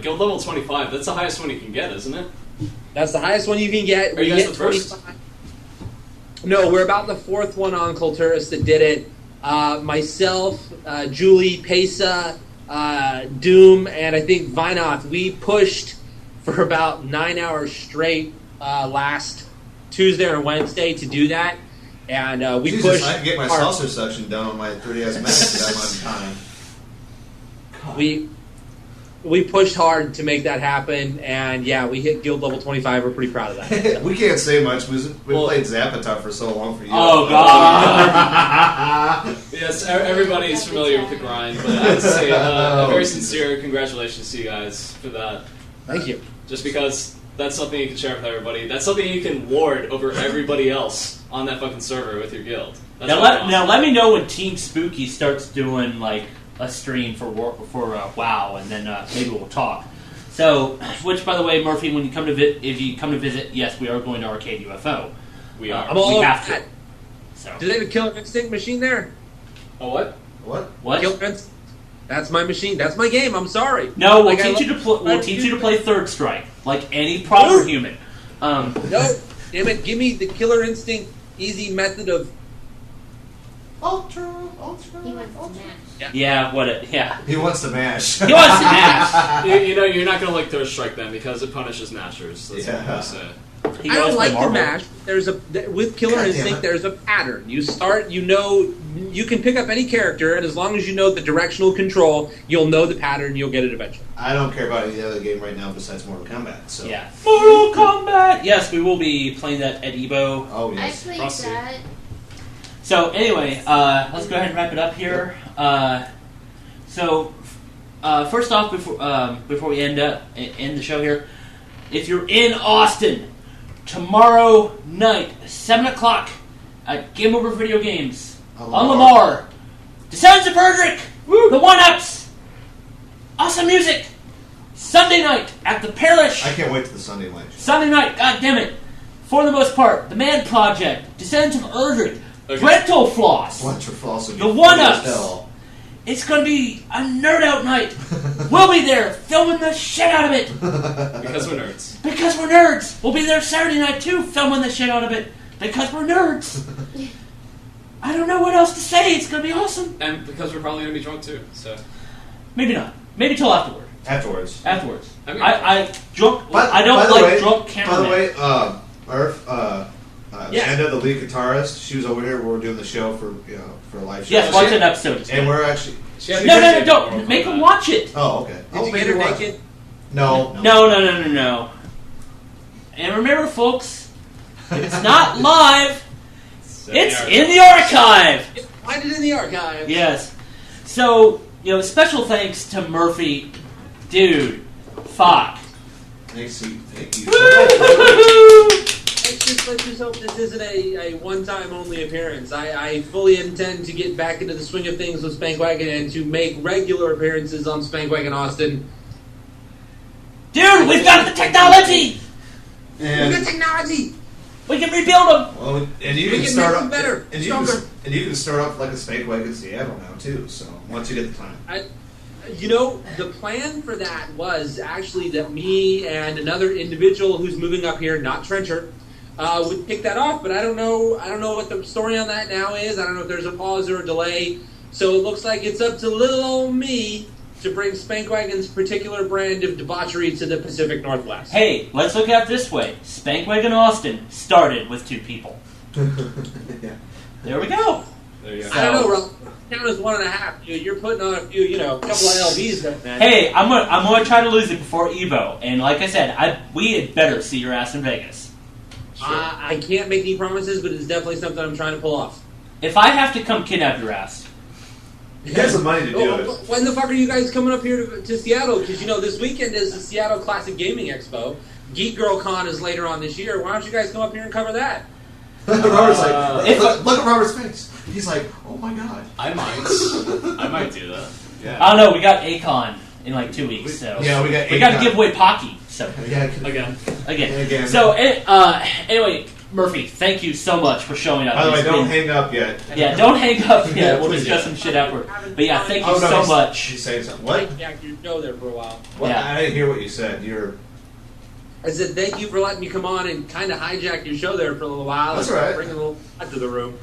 guild level 25, that's the highest one you can get, isn't it? That's the highest one you can get. Are you guys the first? No, we're about the 4th one on Kulturist that did it. Myself, Julie, Pesa, Doom, and I think Vinoth, we pushed for about 9 hours straight last Tuesday or Wednesday to do that. And we pushed. I can get my salsa section done on my 30 minutes that I'm on time. We pushed hard to make that happen, and yeah, we hit guild level 25. We're pretty proud of that. We can't say much. We played Zapata for so long for you. Oh God! Yes, everybody's familiar with the grind, but I would say a very sincere congratulations to you guys for that. Thank you. Just because that's something you can share with everybody. That's something you can lord over everybody else on that fucking server with your guild. Now let me know when Team Spooky starts doing like a stream for WoW, and then maybe we'll talk. So, which by the way, Murphy, when you come to if you come to visit, yes, we are going to Arcade UFO. We are. We have to. So. Do they have a Killer Instinct machine there? A what? What? Killer Instinct. That's my machine. That's my game. I'm sorry. No, we'll teach you to play Third Strike like any proper human. No, damn it! Give me the Killer Instinct easy method of. Ultra. He wants to match. Yeah, He wants to mash. He wants to mash. you know, you're not going to like Third Strike then because it punishes mashers. That's what I'm going to say. I don't like to mash. With Killer Instinct. There's a pattern. You start. You know. You can pick up any character, and as long as you know the directional control, you'll know the pattern. You'll get it eventually. I don't care about any other game right now besides Mortal Kombat. So yeah, Mortal Kombat. Yes, we will be playing that at Evo. Oh yes. I played that. So anyway, let's go ahead and wrap it up here. First off, before we end the show here, if you're in Austin tomorrow night, 7 o'clock at Game Over Video Games on Lamar, Descendants of Perdrick, the One Ups, awesome music, Sunday night at the parish. I can't wait to the Sunday night. Sunday night, god damn it. For the most part, The Man Project, Descendants of Erdrick, Brental Floss, The One-Ups. It's going to be a nerd out night. We'll be there filming the shit out of it. Because we're nerds. Because we're nerds. We'll be there Saturday night too, filming the shit out of it. Because we're nerds. I don't know what else to say. It's going to be awesome. And because we're probably going to be drunk too, so. Maybe not. Maybe till afterward. Afterwards. I mean, I don't like drunk cameramen. By the way, Amanda, the lead guitarist, she was over here when we were doing the show for a live show. Yes, watch that episode. And we're actually... No, don't. Make them watch it. Oh, okay. Did you get her naked? No. No. And remember, folks, it's not live. It's in the archive. Find it in the archive. Yes. So, special thanks to Murphy. Dude, fuck. Thank you. Let's just hope this isn't a one-time only appearance. I fully intend to get back into the swing of things with Spankwagon and to make regular appearances on Spankwagon Austin. Dude, we've got the technology! And We've got technology! We can rebuild them! Well, and you We can can start make up them better, and stronger. you can start up like a Spankwagon Seattle now too. So once you get the time. The plan for that was actually that me and another individual who's moving up here, not Trencher, would pick that off, but I don't know what the story on that now is. I don't know if there's a pause or a delay. So it looks like it's up to little old me to bring Spankwagon's particular brand of debauchery to the Pacific Northwest. Hey, let's look at it this way. Spankwagon Austin started with 2 people. Yeah. There we go. There you go. I don't know, Rob. Count as 1.5. You're putting on a few, a couple of LBs there, man. Hey, I'm gonna try to lose it before Evo, and like I said, we had better see your ass in Vegas. Sure. I can't make any promises, but it's definitely something I'm trying to pull off. If I have to come kidnap your ass, You got some money to do it. When the fuck are you guys coming up here to Seattle? Because, this weekend is the Seattle Classic Gaming Expo. Geek Girl Con is later on this year. Why don't you guys come up here and cover that? Robert's like, look at Robert's face. He's like, oh my god. I might do that. Yeah. I don't know. We got Akon in like 2 weeks, so Yeah, we got. we got to give away Pocky. So Yeah. again. So anyway, Murphy, thank you so much for showing up. By the way, don't hang up yet. Yeah, don't hang up yet. Yeah, We'll please, discuss yeah. some shit afterward. But yeah, thank you Oh, no, so he's- much. She's saying something. What? Jack, you go there for a while. What? Yeah. I didn't hear what you said. I said thank you for letting me come on and kind of hijack your show there for a little while. That's and all right. Bring a little blood to the room.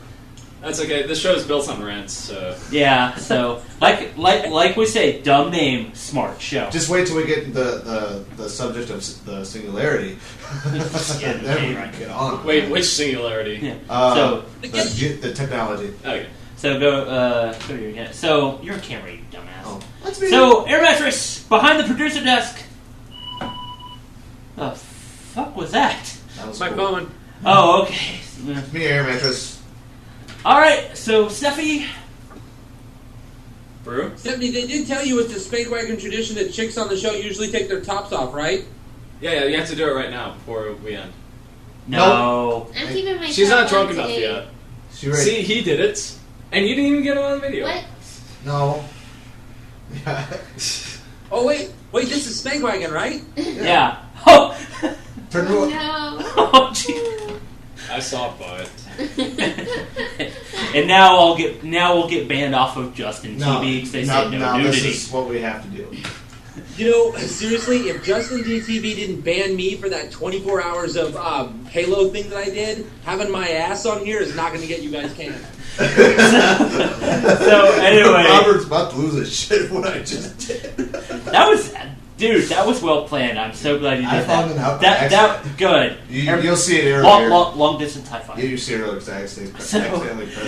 That's okay. This show is built on rants, so. Yeah, so like we say, dumb name, smart show. Just wait till we get the subject of the singularity. Yeah, Then we right. can get on. Wait, which singularity? Yeah. So the technology. Okay. So go to your camera. So you're a camera, you dumbass. Oh, that's me. So Air Mattress behind the producer desk. The fuck was that? That was My cool. phone. Oh, okay. It's me, Air Mattress. All right. So Steffi. Brew? Stephanie, they did tell you it's the Spankwagon tradition that chicks on the show usually take their tops off, right? Yeah, you have to do it right now before we end. No. I'm keeping my She's top not drunk on enough today. yet. She ready? See, he did it, and you didn't even get it on video. What? No. Yeah. Oh, wait, this is Spankwagon, right? Yeah. Oh. Turn Oh, it no. Oh, jeez. I saw it. And now we'll get banned off of Justin TV because they said no nudity. This is what we have to do. Seriously, if Justin DTV didn't ban me for that 24 hours of Halo thing that I did, having my ass on here is not going to get you guys canned. So anyway, Robert's about to lose his shit what I just did. that was well planned. I'm so glad you did I found that. it out by That good. You'll see it earlier. Long distance high five. Yeah, you see it earlier because I accidentally pressed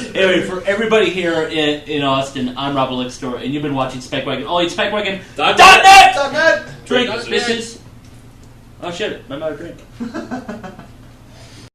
it. Anyway, for everybody here in Austin, I'm Rob Elixtor, and you've been watching Spankwagon. All eat Spankwagon.net! Stop that! Drink, .net. bitches. Oh shit, I'm out of drink.